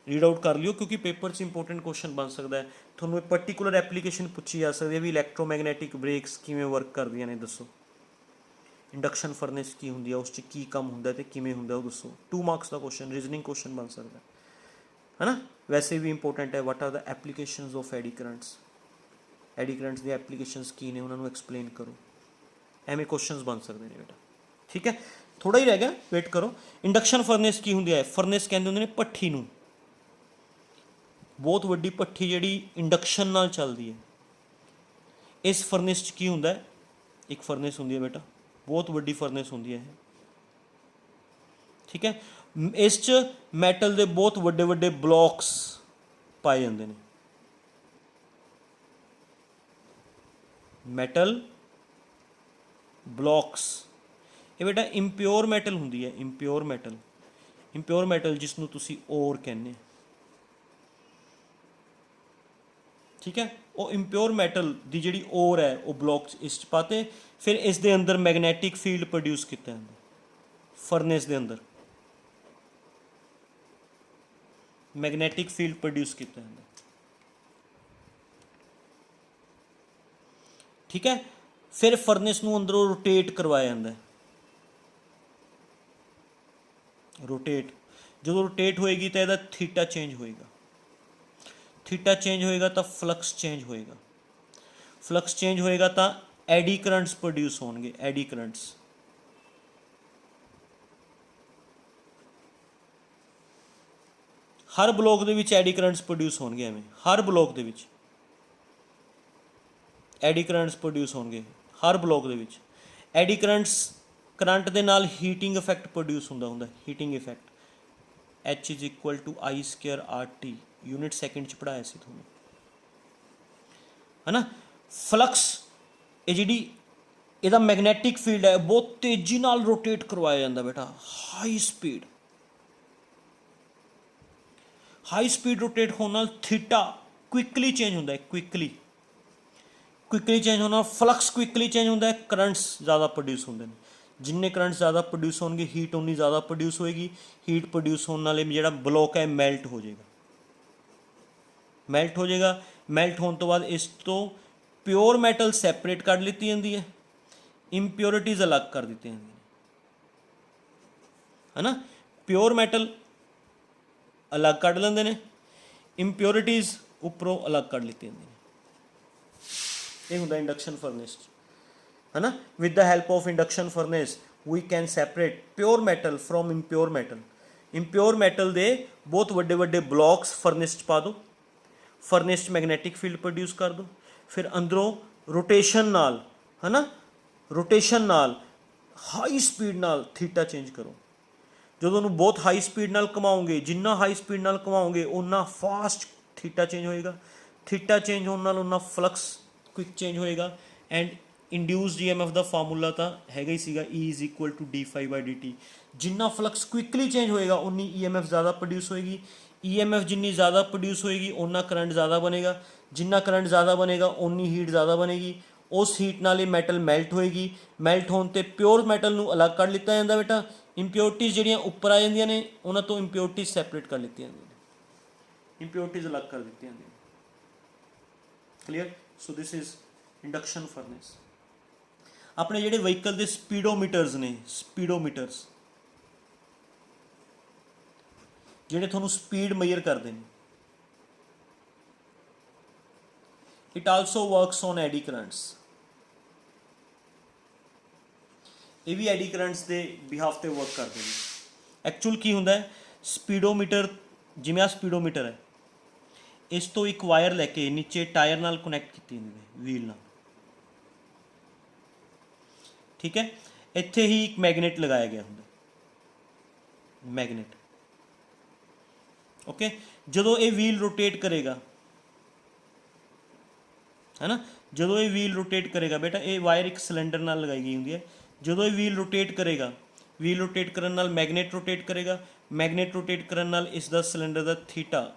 S1: ਰੀਡ ਆਊਟ ਕਰ ਲਿਓ ਕਿਉਂਕਿ ਪੇਪਰ 'ਚ ਇੰਪੋਰਟੈਂਟ ਕੁਐਸਚਨ ਬਣ ਸਕਦਾ ਹੈ। ਤੁਹਾਨੂੰ ਇੱਕ ਪਰਟੀਕੂਲਰ ਐਪਲੀਕੇਸ਼ਨ ਪੁੱਛੀ ਜਾ ਸਕਦੀ ਹੈ ਵੀ ਇਲੈਕਟ੍ਰੋਮੈਗਨੈਟਿਕ ਬ੍ਰੇਕਸ ਕਿਵੇਂ ਵਰਕ ਕਰਦੀਆਂ ਨੇ, ਦੱਸੋ। ਇੰਡਕਸ਼ਨ ਫਰਨੈਸ ਕੀ ਹੁੰਦੀ ਹੈ, ਉਸ 'ਚ ਕੀ ਕੰਮ ਹੁੰਦਾ ਅਤੇ ਕਿਵੇਂ ਹੁੰਦਾ ਉਹ ਦੱਸੋ। 2 ਮਾਰਕਸ ਦਾ ਕੁਐਸਚਨ, ਰੀਜ਼ਨਿੰਗ ਕੁਐਸਚਨ ਬਣ ਸਕਦਾ ਹੈ ਨਾ। ਵੈਸੇ ਵੀ ਇੰਪੋਰਟੈਂਟ ਹੈ, what are the applications of eddy ਕਰੰਟਸ, ਐਡੀ ਕਰੰਟਸ ਦੀਆਂ ਐਪਲੀਕੇਸ਼ਨਸ ਕੀ ਨੇ ਉਹਨਾਂ ਨੂੰ ਐਕਸਪਲੇਨ ਕਰੋ। ਐਵੇਂ ਕੁਐਸਚਨਸ ਬਣ ਸਕਦੇ ਨੇ ਬੇਟਾ, ਠੀਕ ਹੈ। ਥੋੜ੍ਹਾ ਹੀ ਰਹਿ ਗਿਆ, ਵੇਟ ਕਰੋ। ਇੰਡਕਸ਼ਨ ਫਰਨੈਸ ਕੀ ਹੁੰਦੀ ਹੈ? ਫਰਨੈਸ ਕਹਿੰਦੇ ਹੁੰਦੇ ਨੇ ਭੱਠੀ ਨੂੰ, ਬਹੁਤ ਵੱਡੀ ਭੱਠੀ ਜਿਹੜੀ ਇੰਡਕਸ਼ਨ ਨਾਲ ਚੱਲਦੀ ਹੈ। ਇਸ ਫਰਨੈਸ 'ਚ ਕੀ ਹੁੰਦਾ ਹੈ? ਇੱਕ ਫਰਨੈਸ ਹੁੰਦੀ ਹੈ ਬੇਟਾ, ਬਹੁਤ ਵੱਡੀ ਫਰਨੈਸ ਹੁੰਦੀ ਹੈ ਇਹ, ਠੀਕ ਹੈ। ਇਸ 'ਚ ਮੈਟਲ ਦੇ ਬਹੁਤ ਵੱਡੇ ਵੱਡੇ ਬਲੌਕਸ ਪਾਏ ਜਾਂਦੇ ਨੇ, ਮੈਟਲ ਬਲੌਕਸ। ਇਹ ਬੇਟਾ ਇੰਪਿਓਰ ਮੈਟਲ ਹੁੰਦੀ ਹੈ, ਇੰਪਿਓਰ ਮੈਟਲ, ਇੰਪਿਓਰ ਮੈਟਲ ਜਿਸ ਨੂੰ ਤੁਸੀਂ ਔਰ ਕਹਿੰਦੇ, ਠੀਕ ਹੈ। ਉਹ ਇੰਪਿਓਰ ਮੈਟਲ ਦੀ ਜਿਹੜੀ ਔਰ ਹੈ ਉਹ ਬਲੌਕਸ ਇਸ 'ਚ ਪਾਤੇ, ਫਿਰ ਇਸ ਦੇ ਅੰਦਰ ਮੈਗਨੈਟਿਕ ਫੀਲਡ ਪ੍ਰੋਡਿਊਸ ਕੀਤਾ ਜਾਂਦਾ ਫਰਨੈਸ ਦੇ ਅੰਦਰ, ਮੈਗਨੈਟਿਕ ਫੀਲਡ ਪ੍ਰੋਡਿਊਸ ਕੀਤਾ ਜਾਂਦਾ, ਠੀਕ ਹੈ। ਫਿਰ ਫਰਨੈਸ ਨੂੰ ਅੰਦਰੋਂ ਰੋਟੇਟ ਕਰਵਾਇਆ ਜਾਂਦਾ, ਰੋਟੇਟ। ਜਦੋਂ ਰੋਟੇਟ ਹੋਏਗੀ ਤਾਂ ਇਹਦਾ ਥੀਟਾ ਚੇਂਜ ਹੋਏਗਾ, ਥੀਟਾ ਚੇਂਜ ਹੋਏਗਾ ਤਾਂ ਫਲਕਸ ਚੇਂਜ ਹੋਏਗਾ, ਫਲਕਸ ਚੇਂਜ ਹੋਏਗਾ ਤਾਂ ਐਡੀ ਕਰੰਟਸ ਪ੍ਰੋਡਿਊਸ ਹੋਣਗੇ, ਐਡੀ ਕਰੰਟਸ। ਹਰ ਬਲੋਕ ਦੇ ਵਿੱਚ ਐਡੀ ਕਰੰਟਸ ਪ੍ਰੋਡਿਊਸ ਹੋਣਗੇ, ਐਵੇਂ ਹਰ ਬਲੋਕ ਦੇ ਵਿੱਚ ਐਡੀ ਕਰੰਟਸ ਪ੍ਰੋਡਿਊਸ ਹੋਣਗੇ, ਹਰ ਬਲੋਕ ਦੇ ਵਿੱਚ। ਐਡੀ ਕਰੰਟ ਦੇ ਨਾਲ ਹੀਟਿੰਗ ਇਫੈਕਟ ਪ੍ਰੋਡਿਊਸ ਹੁੰਦਾ, heating effect. H = I²RT, unit second 'ਚ ਪੜ੍ਹਾਇਆ ਸੀ ਤੁਹਾਨੂੰ, ਹੈ ਨਾ। ਫਲਕਸ, ਇਹ ਜਿਹੜੀ ਇਹਦਾ ਮੈਗਨੈਟਿਕ ਫੀਲਡ ਹੈ ਬਹੁਤ ਤੇਜ਼ੀ ਨਾਲ ਰੋਟੇਟ ਕਰਵਾਇਆ ਜਾਂਦਾ ਬੇਟਾ, high speed, high speed rotate ਹੋਣ ਨਾਲ ਥੀਟਾ ਕੁਇਕਲੀ ਚੇਂਜ ਹੁੰਦਾ ਹੈ, ਕੁਇਕਲੀ ਚੇਂਜ ਹੋਣ ਨਾਲ ਫਲਕਸ ਕੁਇਕਲੀ ਚੇਂਜ ਹੁੰਦਾ ਹੈ, ਕਰੰਟਸ ਜ਼ਿਆਦਾ ਪ੍ਰੋਡਿਊਸ ਹੁੰਦੇ ਨੇ। ਜਿੰਨੇ ਕਰੰਟਸ ਜ਼ਿਆਦਾ ਪ੍ਰੋਡਿਊਸ ਹੋਣਗੇ ਹੀਟ ਉਨੀ ਜ਼ਿਆਦਾ ਪ੍ਰੋਡਿਊਸ ਹੋਏਗੀ, ਹੀਟ ਪ੍ਰੋਡਿਊਸ ਹੋਣ ਨਾਲ ਜਿਹੜਾ ਬਲੋਕ ਹੈ ਮੈਲਟ ਹੋ ਜਾਏਗਾ, ਮੈਲਟ ਹੋ ਜਾਏਗਾ। ਮੈਲਟ ਹੋਣ ਤੋਂ ਬਾਅਦ ਇਸ ਤੋਂ ਪਿਓਰ ਮੈਟਲ ਸੈਪਰੇਟ ਕੱਢ ਲਿੱਤੀ ਜਾਂਦੀ ਹੈ, ਇੰਪਿਓਰਿਟੀਜ਼ ਅਲੱਗ ਕਰ ਦਿੱਤੀਆਂ ਜਾਂਦੀਆਂ ਹੈ ਨਾ। ਪਿਓਰ ਮੈਟਲ ਅਲੱਗ ਕੱਢ ਲੈਂਦੇ ਨੇ, ਇੰਪਿਓਰਿਟੀਜ਼ ਉੱਪਰੋਂ ਅਲੱਗ ਕੱਢ ਲਿੱਤੀਆਂ ਜਾਂਦੀਆਂ ਨੇ। ਇਹ ਹੁੰਦਾ ਇੰਡਕਸ਼ਨ ਫਰਨੈਸ 'ਚ, ਹੈ ਨਾ। With the help of induction furnace we can separate pure metal from impure metal. Impure metal ਦੇ ਬਹੁਤ ਵੱਡੇ ਵੱਡੇ ਬਲੌਕਸ ਫਰਨੈਸ 'ਚ ਪਾ ਦਿਓ, ਫਰਨੈਸ 'ਚ ਮੈਗਨੈਟਿਕ ਫੀਲਡ ਪ੍ਰੋਡਿਊਸ ਕਰ ਦਿਓ, ਫਿਰ ਅੰਦਰੋਂ ਰੋਟੇਸ਼ਨ ਨਾਲ, ਹੈ ਨਾ, ਰੋਟੇਸ਼ਨ ਨਾਲ ਹਾਈ ਸਪੀਡ ਨਾਲ ਥੀਟਾ ਚੇਂਜ ਕਰੋ। ਜਦੋਂ ਉਹਨੂੰ ਬਹੁਤ ਹਾਈ ਸਪੀਡ ਨਾਲ ਘੁਮਾਓਗੇ, ਜਿੰਨਾ ਹਾਈ ਸਪੀਡ ਨਾਲ ਘੁਮਾਓਗੇ ਓਨਾ ਫਾਸਟ ਥੀਟਾ ਚੇਂਜ ਹੋਏਗਾ, ਥੀਟਾ ਚੇਂਜ ਹੋਣ ਨਾਲ ਓਨਾ ਫਲਕਸ ਕੁਇਕ ਚੇਂਜ ਹੋਏਗਾ। And induced EMF the formula ਤਾਂ ਹੈਗਾ ਹੀ ਸੀਗਾ, E = d∅dt। ਜਿੰਨਾ ਫਲਕਸ ਕੁਇਕਲੀ ਚੇਂਜ ਹੋਏਗਾ ਉਨੀ EMF ਜ਼ਿਆਦਾ ਪ੍ਰੋਡਿਊਸ ਹੋਏਗੀ, EMF ਜਿੰਨੀ ਜ਼ਿਆਦਾ ਪ੍ਰੋਡਿਊਸ ਹੋਏਗੀ ਓਨਾ ਕਰੰਟ ਜ਼ਿਆਦਾ ਬਣੇਗਾ, ਜਿੰਨਾ ਕਰੰਟ ਜ਼ਿਆਦਾ ਬਣੇਗਾ ਓਨੀ ਹੀਟ ਜ਼ਿਆਦਾ ਬਣੇਗੀ। ਉਸ ਹੀਟ ਨਾਲ ਇਹ ਮੈਟਲ ਮੈਲਟ ਹੋਏਗੀ, ਮੈਲਟ ਹੋਣ 'ਤੇ ਪਿਓਰ ਮੈਟਲ ਨੂੰ ਅਲੱਗ ਕੱਢ ਲਿੱਤਾ ਜਾਂਦਾ ਬੇਟਾ। ਇੰਪਿਓਰਟੀਜ਼ ਜਿਹੜੀਆਂ ਉੱਪਰ ਆ ਜਾਂਦੀਆਂ ਨੇ ਉਹਨਾਂ ਤੋਂ ਇੰਪਿਓਰਟੀਜ਼ ਸੈਪਰੇਟ ਕਰ ਲਿੱਤੀਆਂ ਜਾਂਦੀਆਂ ਨੇ, ਇੰਪਿਓਰਟੀਜ਼ ਅਲੱਗ ਕਰ ਦਿੱਤੀਆਂ ਜਾਂਦੀਆਂ ਨੇ। Clear. So this is induction furnace. ਆਪਣੇ ਜਿਹੜੇ ਵਹੀਕਲ ਦੇ ਸਪੀਡੋਮੀਟਰਸ ਨੇ, ਸਪੀਡੋਮੀਟਰਸ ਜਿਹੜੇ ਤੁਹਾਨੂੰ ਸਪੀਡ ਮੇਜਰ ਕਰਦੇ ਨੇ, it also works on eddy ਕਰੰਟਸ। ਇਹ ਵੀ ਐਡੀ ਕਰੰਟਸ ਦੇ ਬਿਹਾਫ ਤੇ ਵਰਕ ਕਰਦੇ ਨੇ। ਐਕਚੁਅਲ ਕੀ ਹੁੰਦਾ ਹੈ, ਸਪੀਡੋਮੀਟਰ ਜਿਵੇਂ ਆ ਸਪੀਡੋਮੀਟਰ ਹੈ, ਇਸ ਤੋਂ ਇੱਕ ਵਾਇਰ ਲੈ ਕੇ ਨੀਚੇ ਟਾਇਰ ਨਾਲ ਕਨੈਕਟ ਕੀਤੀ ਹੁੰਦੀ ਹੈ, ਵੀਲ ਨਾਲ, ਠੀਕ ਹੈ। ਇੱਥੇ ਹੀ ਇੱਕ ਮੈਗਨੇਟ ਲਗਾਇਆ ਗਿਆ ਹੁੰਦਾ, ਮੈਗਨੇਟ, ਓਕੇ। ਜਦੋਂ ਇਹ ਵੀਲ ਰੋਟੇਟ ਕਰੇਗਾ, ਹੈ ਨਾ, ਜਦੋਂ ਇਹ ਵੀਲ ਰੋਟੇਟ ਕਰੇਗਾ ਬੇਟਾ, ਇਹ ਵਾਇਰ ਇੱਕ ਸਿਲੰਡਰ ਨਾਲ ਲਗਾਈ ਗਈ ਹੁੰਦੀ ਹੈ। ਜਦੋਂ ਇਹ ਵੀਲ ਰੋਟੇਟ ਕਰੇਗਾ, ਵੀਲ ਰੋਟੇਟ ਕਰਨ ਨਾਲ ਮੈਗਨੇਟ ਰੋਟੇਟ ਕਰੇਗਾ, ਮੈਗਨੇਟ ਰੋਟੇਟ ਕਰਨ ਨਾਲ ਇਸ ਦਾ ਸਿਲੰਡਰ ਦਾ ਥੀਟਾ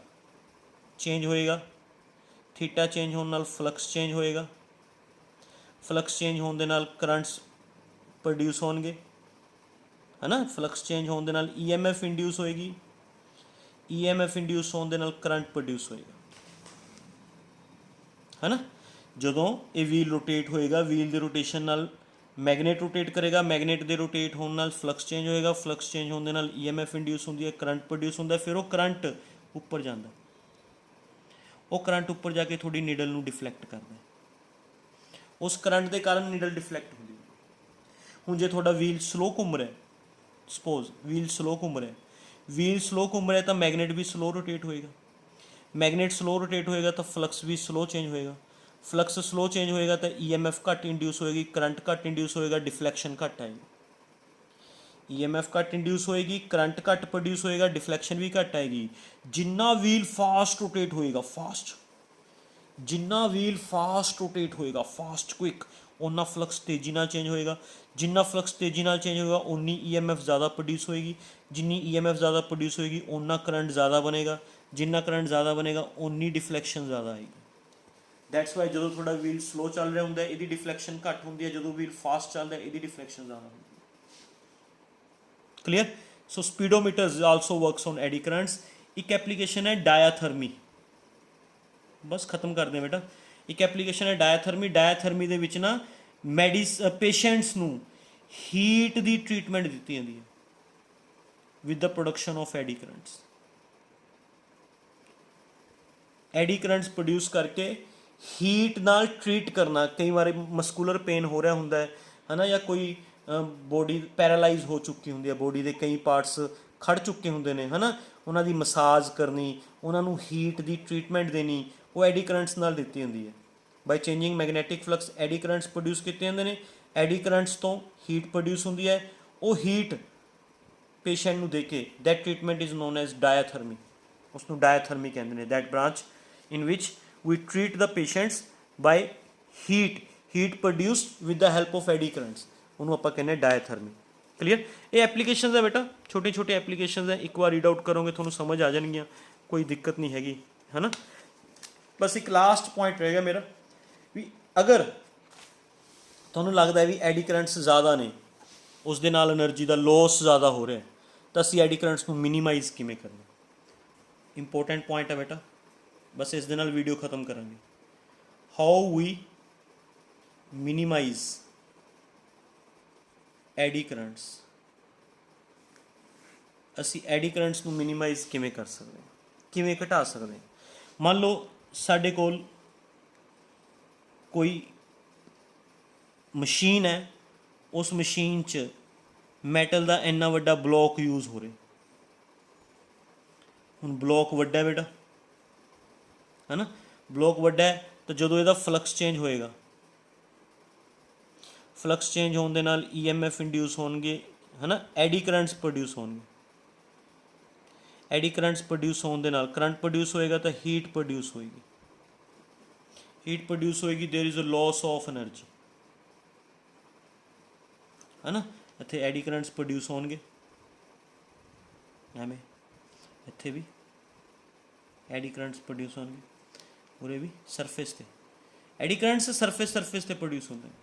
S1: ਚੇਂਜ ਹੋਏਗਾ, ਥੀਟਾ ਚੇਂਜ ਹੋਣ ਨਾਲ ਫਲਕਸ ਚੇਂਜ ਹੋਏਗਾ, ਫਲਕਸ ਚੇਂਜ ਹੋਣ ਦੇ ਨਾਲ ਕਰੰਟਸ ਪ੍ਰੋਡਿਊਸ ਹੋਣਗੇ, ਹੈ ਨਾ। ਫਲਕਸ ਚੇਂਜ ਹੋਣ ਦੇ ਨਾਲ EMF ਇੰਡਿਊਸ ਹੋਏਗੀ, EMF ਇੰਡਿਊਸ ਹੋਣ ਦੇ ਨਾਲ ਕਰੰਟ ਪ੍ਰੋਡਿਊਸ ਹੋਏਗਾ, ਹੈ ਨਾ। ਜਦੋਂ ਇਹ ਵੀਲ ਰੋਟੇਟ ਹੋਏਗਾ, ਵੀਲ ਦੇ ਰੋਟੇਸ਼ਨ ਨਾਲ ਮੈਗਨੇਟ ਰੋਟੇਟ ਕਰੇਗਾ, ਮੈਗਨੇਟ ਦੇ ਰੋਟੇਟ ਹੋਣ ਨਾਲ ਫਲਕਸ ਚੇਂਜ ਹੋਏਗਾ, ਫਲਕਸ ਚੇਂਜ ਹੋਣ ਦੇ ਨਾਲ EMF ਇੰਡਿਊਸ ਹੁੰਦੀ ਹੈ, ਕਰੰਟ ਪ੍ਰੋਡਿਊਸ ਹੁੰਦਾ, ਫਿਰ ਉਹ ਕਰੰਟ ਉੱਪਰ ਜਾਂਦਾ, ਉਹ ਕਰੰਟ ਉੱਪਰ ਜਾ ਕੇ ਤੁਹਾਡੀ ਨੀਡਲ ਨੂੰ ਡਿਫਲੈਕਟ ਕਰਦਾ, ਉਸ ਕਰੰਟ ਦੇ ਕਾਰਨ ਨੀਡਲ ਡਿਫਲੈਕਟ ਹੁੰਦੀ ਹੈ। ਹੁਣ ਜੇ ਤੁਹਾਡਾ ਵੀਲ ਸਲੋ ਘੁੰਮ ਰਿਹਾ, ਸਪੋਜ਼ ਵੀਲ ਸਲੋ ਘੁੰਮ ਰਿਹਾ, ਵੀਲ ਸਲੋ ਘੁੰਮ ਰਿਹਾ ਤਾਂ ਮੈਗਨੇਟ ਵੀ ਸਲੋ ਰੋਟੇਟ ਹੋਏਗਾ, ਮੈਗਨੇਟ ਸਲੋ ਰੋਟੇਟ ਹੋਏਗਾ ਤਾਂ ਫਲਕਸ ਵੀ ਸਲੋ ਚੇਂਜ ਹੋਏਗਾ, ਫਲਕਸ ਸਲੋ ਚੇਂਜ ਹੋਏਗਾ ਤਾਂ EMF ਘੱਟ ਇੰਡਿਊਸ ਹੋਏਗੀ, ਕਰੰਟ ਘੱਟ ਇੰਡਿਊਸ ਹੋਏਗਾ, ਡਿਫਲੈਕਸ਼ਨ ਘੱਟ ਆਏਗੀ। EMF ਘੱਟ ਇੰਡਿਊਸ ਹੋਏਗੀ, ਕਰੰਟ ਘੱਟ ਪ੍ਰੋਡਿਊਸ ਹੋਏਗਾ, ਡਿਫਲੈਕਸ਼ਨ ਵੀ ਘੱਟ ਆਏਗੀ। ਜਿੰਨਾ ਵੀਲ ਫਾਸਟ ਰੋਟੇਟ ਹੋਏਗਾ, ਫਾਸਟ, ਜਿੰਨਾ ਵੀਲ ਫਾਸਟ ਰੋਟੇਟ ਹੋਏਗਾ, ਫਾਸਟ ਕੁਇਕ, ਓਨਾ ਫਲਕਸ ਤੇਜ਼ੀ ਨਾਲ ਚੇਂਜ ਹੋਏਗਾ, ਜਿੰਨਾ ਫਲਕਸ ਤੇਜ਼ੀ ਨਾਲ ਚੇਂਜ ਹੋਏਗਾ ਓਨੀ EMF ਜ਼ਿਆਦਾ ਪ੍ਰੋਡਿਊਸ ਹੋਏਗੀ, ਜਿੰਨੀ EMF ਜ਼ਿਆਦਾ ਪ੍ਰੋਡਿਊਸ ਹੋਏਗੀ ਓਨਾ ਕਰੰਟ ਜ਼ਿਆਦਾ ਬਣੇਗਾ, ਜਿੰਨਾ ਕਰੰਟ ਜ਼ਿਆਦਾ ਬਣੇਗਾ ਓਨੀ ਡਿਫਲੈਕਸ਼ਨ ਜ਼ਿਆਦਾ ਆਏਗੀ। ਦੈਟਸ ਵਾਈ ਜਦੋਂ ਤੁਹਾਡਾ ਵੀਲ ਸਲੋ ਚੱਲ ਰਿਹਾ ਹੁੰਦਾ ਇਹਦੀ ਡਿਫਲੈਕਸ਼ਨ ਘੱਟ ਹੁੰਦੀ ਹੈ, ਜਦੋਂ ਵੀਲ ਫਾਸਟ ਚੱਲਦਾ ਇਹਦੀ ਡਿਫਲੈਕਸ਼ਨ ਜ਼ਿਆਦਾ ਹੁੰਦੀ ਹੈ। Clear. So speedometers also works on eddy currents. ਇੱਕ ਐਪਲੀਕੇਸ਼ਨ ਹੈ ਡਾਇਆਥਰਮੀ, ਬਸ ਖਤਮ ਕਰਦੇ ਹਾਂ ਬੇਟਾ। ਇੱਕ ਐਪਲੀਕੇਸ਼ਨ ਹੈ ਡਾਇਆਥਰਮੀ। ਡਾਇਆਥਰਮੀ ਦੇ ਵਿੱਚ ਨਾ ਪੇਸ਼ੈਂਟਸ ਨੂੰ ਹੀਟ ਦੀ ਟ੍ਰੀਟਮੈਂਟ ਦਿੱਤੀ ਜਾਂਦੀ ਹੈ with the production of eddy ਕਰੰਟਸ। ਐਡੀ ਕਰੰਟਸ ਪ੍ਰੋਡਿਊਸ ਕਰਕੇ ਹੀਟ ਨਾਲ ਟਰੀਟ ਕਰਨਾ। ਕਈ ਵਾਰ ਮਸਕੂਲਰ ਪੇਨ ਹੋ ਰਿਹਾ ਹੁੰਦਾ ਹੈ ਨਾ, ਜਾਂ ਕੋਈ ਬੋਡੀ ਪੈਰਾਲਾਈਜ਼ ਹੋ ਚੁੱਕੀ ਹੁੰਦੀ ਹੈ, ਬੋਡੀ ਦੇ ਕਈ ਪਾਰਟਸ ਖੜ੍ਹ ਚੁੱਕੇ ਹੁੰਦੇ ਨੇ, ਹੈ ਨਾ, ਉਹਨਾਂ ਦੀ ਮਸਾਜ ਕਰਨੀ, ਉਹਨਾਂ ਨੂੰ ਹੀਟ ਦੀ ਟਰੀਟਮੈਂਟ ਦੇਣੀ, ਉਹ ਐਡੀ ਕਰੰਟਸ ਨਾਲ ਦਿੱਤੀ ਹੁੰਦੀ ਹੈ। ਬਾਈ ਚੇਂਜਿੰਗ ਮੈਗਨੈਟਿਕ ਫਲਕਸ ਐਡੀ ਕਰੰਟਸ ਪ੍ਰੋਡਿਊਸ ਕੀਤੇ ਜਾਂਦੇ ਨੇ। ਐਡੀ ਕਰੰਟਸ ਤੋਂ ਹੀਟ ਪ੍ਰੋਡਿਊਸ ਹੁੰਦੀ ਹੈ, ਉਹ ਹੀਟ ਪੇਸ਼ੈਂਟ ਨੂੰ ਦੇ ਕੇ that treatment is known as diathermy. ਉਸਨੂੰ ਡਾਇਆਥਰਮੀ ਕਹਿੰਦੇ ਨੇ। That branch in which we treat the patients by heat produced with the help of eddy currents, ਉਹਨੂੰ ਆਪਾਂ ਕਹਿੰਦੇ ਡਾਇਆਥਰਮੀ। ਕਲੀਅਰ। ਇਹ ਐਪਲੀਕੇਸ਼ਨਸ ਹੈ ਬੇਟਾ, ਛੋਟੇ ਛੋਟੇ ਐਪਲੀਕੇਸ਼ਨਸ ਹੈ, ਇੱਕ ਵਾਰ ਰੀਡ ਆਊਟ ਕਰੋਗੇ ਤੁਹਾਨੂੰ ਸਮਝ ਆ ਜਾਣਗੀਆਂ, ਕੋਈ ਦਿੱਕਤ ਨਹੀਂ ਹੈਗੀ, ਹੈ ਨਾ। ਬਸ ਇੱਕ ਲਾਸਟ ਪੁਆਇੰਟ ਰਹੇਗਾ ਮੇਰਾ ਵੀ ਅਗਰ ਤੁਹਾਨੂੰ ਲੱਗਦਾ ਵੀ ਐਡੀ ਕਰੰਟਸ ਜ਼ਿਆਦਾ ਨੇ, ਉਸ ਦੇ ਨਾਲ એનર્ਜੀ ਦਾ ਲੋਸ ਜ਼ਿਆਦਾ ਹੋ ਰਿਹਾ, ਤਾਂ ਅਸੀਂ ਐਡੀ ਕਰੰਟਸ ਨੂੰ ਮਿਨੀਮਾਈਜ਼ ਕਿਵੇਂ ਕਰਨਾ, ਇੰਪੋਰਟੈਂਟ ਪੁਆਇੰਟ ਹੈ ਬੇਟਾ। ਬਸ ਇਸ ਦੇ ਨਾਲ ਵੀਡੀਓ ਖਤਮ ਕਰਾਂਗੇ। ਹਾਊ ਵੀ ਮਿਨੀਮਾਈਜ਼ ਐਡੀ ਕਰੰਟਸ, ਅਸੀਂ ਐਡੀ ਕਰੰਟਸ ਨੂੰ ਮਿਨੀਮਾਈਜ਼ ਕਿਵੇਂ ਕਰ ਸਕਦੇ ਹਾਂ, ਕਿਵੇਂ ਘਟਾ ਸਕਦੇ ਹਾਂ। ਮੰਨ ਲਓ ਸਾਡੇ ਕੋਲ ਕੋਈ ਮਸ਼ੀਨ ਹੈ, ਉਸ ਮਸ਼ੀਨ 'ਚ ਮੈਟਲ ਦਾ ਇੰਨਾ ਵੱਡਾ ਬਲੋਕ ਯੂਜ਼ ਹੋ ਰਿਹਾ। ਹੁਣ ਬਲੋਕ ਵੱਡਾ ਬੇਟਾ, ਹੈ ਨਾ, ਬਲੋਕ ਵੱਡਾ ਹੈ ਤਾਂ ਜਦੋਂ ਇਹਦਾ ਫਲਕਸ ਚੇਂਜ ਹੋਏਗਾ, ਫਲਕਸ ਚੇਂਜ ਹੋਣ ਦੇ ਨਾਲ EMF ਇੰਡਿਊਸ ਹੋਣਗੇ, ਹੈ ਨਾ, ਐਡੀ ਕਰੰਟਸ ਪ੍ਰੋਡਿਊਸ ਹੋਣਗੇ। ਐਡੀ ਕਰੰਟਸ ਪ੍ਰੋਡਿਊਸ ਹੋਣ ਦੇ ਨਾਲ ਕਰੰਟ ਪ੍ਰੋਡਿਊਸ ਹੋਏਗਾ ਤਾਂ ਹੀਟ ਪ੍ਰੋਡਿਊਸ ਹੋਏਗੀ, ਹੀਟ ਪ੍ਰੋਡਿਊਸ ਹੋਏਗੀ, there is a loss of energy, ਹੈ ਨਾ। ਇੱਥੇ ਐਡੀ ਕਰੰਟਸ ਪ੍ਰੋਡਿਊਸ ਹੋਣਗੇ, ਐਵੇਂ ਇੱਥੇ ਵੀ ਐਡੀ ਕਰੰਟਸ ਪ੍ਰੋਡਿਊਸ ਹੋਣਗੇ, ਉਰੇ ਵੀ ਸਰਫੇਸ 'ਤੇ ਐਡੀ ਕਰੰਟਸ ਸਰਫੇਸ 'ਤੇ ਪ੍ਰੋਡਿਊਸ ਹੁੰਦੇ ਨੇ,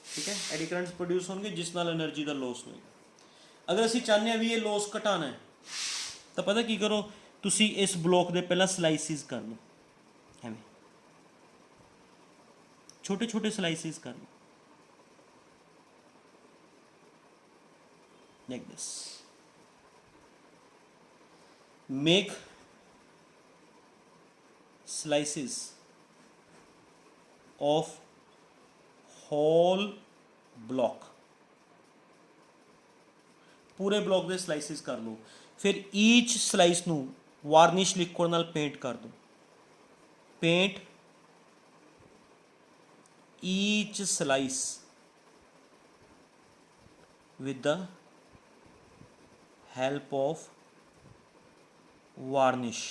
S1: ਠੀਕ ਹੈ। ਐਡੀ ਕਰੰਟਸ ਪ੍ਰੋਡਿਊਸ ਹੋਣਗੇ ਜਿਸ ਨਾਲ એનર્ਜੀ ਦਾ ਲੋਸ ਹੋਏਗਾ। ਅਗਰ ਅਸੀਂ ਚਾਹੁੰਦੇ ਹਾਂ ਵੀ ਇਹ ਲੋਸ ਘਟਾਉਣਾ ਹੈ ਤਾਂ ਪਤਾ ਕੀ ਕਰੋ, ਤੁਸੀਂ ਇਸ ਬਲੋਕ ਦੇ ਪਹਿਲਾਂ ਸਲਾਈਸਿਸ ਕਰ ਲਓ, ਐਵੇਂ छोटे छोटे स्लाइसिस कर लो like this. Make slices of whole block, पूरे ब्लॉक ਦੇ ਸਲਾਈਸਿਸ ਕਰ ਲਓ। ਫਿਰ ਈਚ ਸਲਾਈਸ ਨੂੰ ਵਾਰਨਿਸ਼ ਲਿਕੁਇਡ ਨਾਲ ਪੇਂਟ ਕਰ ਦਿਓ। Paint each slice with the help of varnish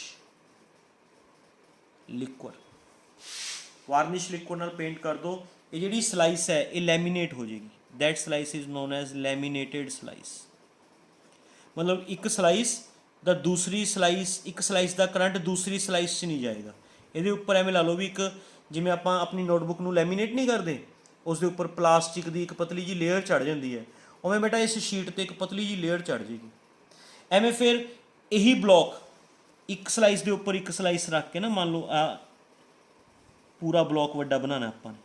S1: liquid. Varnish liquid ਨਾਲ ਪੇਂਟ ਕਰ ਦੋ। ਇਹ ਜਿਹੜੀ ਸਲਾਈਸ ਹੈ ਇਹ ਲੈਮੀਨੇਟ ਹੋ ਜਾਏਗੀ। That slice is known as laminated slice. ਮਤਲਬ ਇੱਕ ਸਲਾਈਸ ਦਾ ਦੂਸਰੀ ਸਲਾਈਸ, ਇੱਕ ਸਲਾਈਸ ਦਾ ਕਰੰਟ ਦੂਸਰੀ ਸਲਾਈਸ 'ਚ ਨਹੀਂ ਜਾਏਗਾ। ਇਹਦੇ ਉੱਪਰ ਐਵੇਂ ਲਾ ਲਓ ਵੀ ਇੱਕ ਜਿਵੇਂ ਆਪਾਂ ਆਪਣੀ ਨੋਟਬੁੱਕ ਨੂੰ ਲੈਮੀਨੇਟ ਨਹੀਂ ਕਰਦੇ, ਉਸ ਦੇ ਉੱਪਰ ਪਲਾਸਟਿਕ ਦੀ ਇੱਕ ਪਤਲੀ ਜਿਹੀ ਲੇਅਰ ਚੜ੍ਹ ਜਾਂਦੀ ਹੈ, ਉਵੇਂ ਬੇਟਾ ਇਸ ਸ਼ੀਟ 'ਤੇ ਇੱਕ ਪਤਲੀ ਜਿਹੀ ਲੇਅਰ ਚੜ੍ਹ ਜਾਏਗੀ। ਐਵੇਂ ਫਿਰ ਇਹੀ ਬਲੌਕ ਇੱਕ ਸਲਾਈਸ ਦੇ ਉੱਪਰ ਇੱਕ ਸਲਾਈਸ ਰੱਖ ਕੇ ਨਾ, ਮੰਨ ਲਓ ਆ ਪੂਰਾ ਬਲੌਕ ਵੱਡਾ ਬਣਾਉਣਾ ਆਪਾਂ ਨੇ,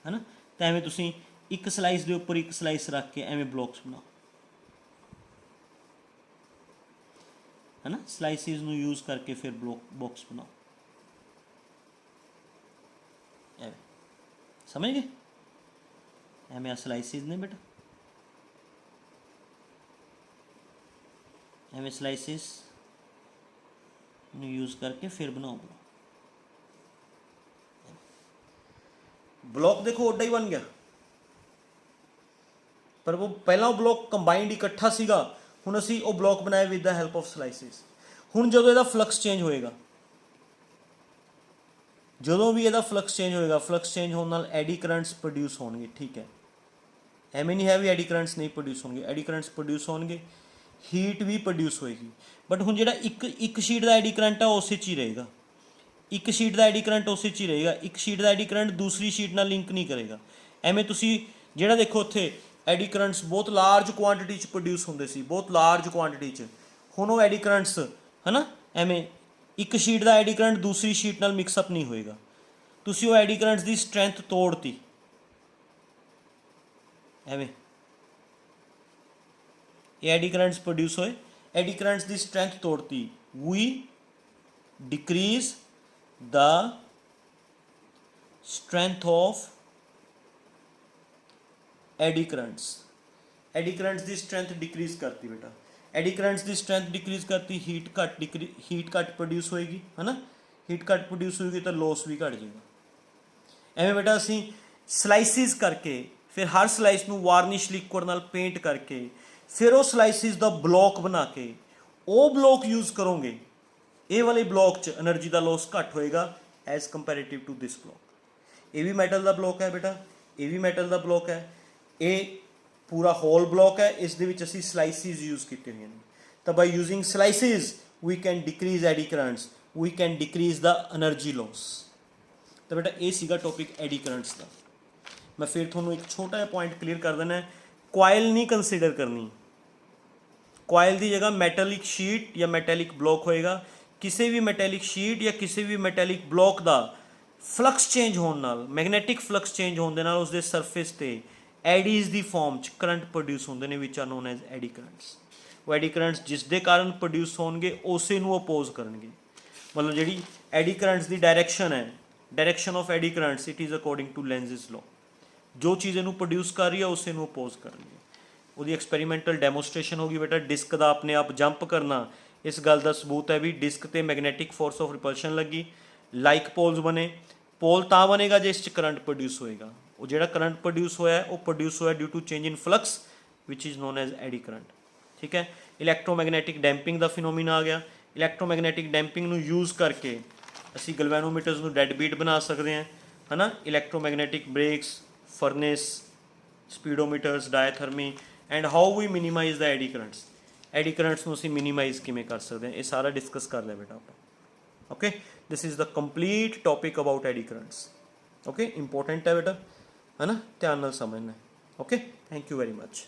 S1: ਹੈ ਨਾ। ਤਾਂ ਐਵੇਂ ਤੁਸੀਂ ਇੱਕ ਸਲਾਈਸ ਦੇ ਉੱਪਰ ਇੱਕ ਸਲਾਈਸ ਰੱਖ ਕੇ ਐਵੇਂ ਬਲੌਕਸ ਬਣਾਓ, ਹੈ ਨਾ। ਸਲਾਈਸਿਸ ਨੂੰ ਯੂਜ਼ ਕਰਕੇ ਫਿਰ ਬਾਕਸ ਬਣਾਓ, ਐਵੇਂ ਸਮਝ ਗਏ। ਐਵੇਂ ਆ ਸਲਾਈਸਿਸ ਨੇ ਬੇਟਾ, ਐਵੇਂ ਸਲਾਈਸਿਸ ਨੂੰ ਯੂਜ਼ ਕਰਕੇ ਫਿਰ ਬਣਾਓ ब्लॉक। देखो ओडा ही बन गया, पर वो पहला ब्लॉक कंबाइंड इकट्ठा सीगा, हुण असी वो ब्लॉक बनाए with the help of slices. हुण जदों इहदा फ्लक्स चेंज होएगा, जदों भी इहदा फ्लक्स चेंज होएगा, फ्लक्स चेंज होने नाल एडी करंट्स प्रोड्यूस होणगे, ठीक है। एवें नहीं है भी एडी करंट्स नहीं प्रोड्यूस होणगे, एडी करंट्स प्रोड्यूस होणगे, हीट भी प्रोड्यूस होएगी। बट हुण जिहड़ा एक शीट दा एडी करंट है उस च ही रहेगा, एक शीट का एडी करंट उस ही रहेगा, एक शीट का एडी करंट दूसरी शीट नाल लिंक नहीं करेगा। एवें तुसी जिहड़ा देखो उत्थे एडी करंट्स बहुत लार्ज क्वांटिटी च प्रोड्यूस होंदे सी, बहुत लार्ज क्वांटिटी च, हुण वो एडी करंट्स है ना, एवें एक शीट का एडी करंट दूसरी शीट नाल मिक्सअप नहीं होएगा। तुसी वो एडी करंट्स की स्ट्रेंथ तोड़ती, एवें ये एडी करंट्स प्रोड्यूस होए, एडी करंट्स की स्ट्रेंथ तोड़ती, we decrease the strength of eddy currents। eddy currents की strength डिक्रीज करती बेटा, eddy currents की strength डिक्रीज करती, हीट घट प्रोड्यूस होएगी, है ना। हीट घट प्रोड्यूस होएगी तो लॉस भी घट जाएगा। एवें बेटा असी स्लाइसिस करके फिर हर स्लाइस में वार्निश लिक्विड नाल पेंट करके फिर वो स्लाइसिस का ब्लॉक बना के वो ब्लॉक यूज़ करोगे, ये वाले ब्लॉक च एनर्जी का लॉस घट होएगा as comparative to this block. ये भी मैटल का ब्लॉक है बेटा, ये भी मैटल का ब्लॉक है, ये पूरा होल ब्लॉक है, इस दे विच असीं स्लाइसिस यूज़ कीते हुए हैं। तो by using slices we can decrease eddy currents, we can decrease the energy loss. तो बेटा ये सीगा टॉपिक एडी करंट्स का। मैं फिर थोड़ा एक छोटा जिहा पॉइंट क्लीयर कर देना है, कॉयल नहीं कंसीडर करनी। कॉयल की जगह मैटलिक शीट या मैटलिक ब्लॉक होएगा, किसी भी मैटैलिक शीट या किसी भी मैटैलिक ब्लॉक का फ्लक्स चेंज होने नाल, मैगनैटिक फ्लक्स चेंज होने नाल उसके सरफेस ते एडीज़ की फॉर्म च करंट प्रोड्यूस होंदे ने, which are known as eddy currents. वो एडी करंट्स जिस दे कारण प्रोड्यूस होणगे उसे नूं अपोज करनगे। मतलब जिहड़ी एडी करंट्स की डायरैक्शन है, direction of eddy currents it is according to Lenz's law. जो चीज़ इनू प्रोड्यूस कर रही है उसे नूं अपोज करनगे। उसकी एक्सपैरीमेंटल डैमोस्ट्रेशन होगी बेटा, डिस्क का अपने आप जंप करना, इस गल का सबूत है भी डिस्क ते मैगनैटिक फोर्स ऑफ रिपल्शन लगी, लाइक पोल्स बने। पोल तां बनेगा जिस करंट प्रोड्यूस होएगा, वो जो करंट प्रोड्यूस होया है वो प्रोड्यूस होया due to change in flux which is known as eddy current, ठीक है। इलैक्ट्रोमैगनैटिक डैंपिंग का फिनोमिना आ गया। इलैक्ट्रोमैगनैटिक डैंपिंग नूं यूज़ करके असी गलवैनोमीटर्स नूं डेड बीट बना सकते हैं, है ना। Electromagnetic brakes, furnace, speedometers, diathermy and how we minimize the eddy currents. Eddy currents ਨੂੰ ਅਸੀਂ ਮਿਨੀਮਾਈਜ਼ ਕਿਵੇਂ ਕਰ ਸਕਦੇ ਹਾਂ, ਇਹ ਸਾਰਾ ਡਿਸਕਸ ਕਰ ਲਿਆ ਬੇਟਾ ਆਪਾਂ। Okay, this is the complete topic about ਐਡੀ ਕਰੰਟਸ। ਓਕੇ, ਇੰਪੋਰਟੈਂਟ ਹੈ ਬੇਟਾ, ਹੈ ਨਾ, ਧਿਆਨ ਨਾਲ ਸਮਝਣਾ। Okay, thank you very much.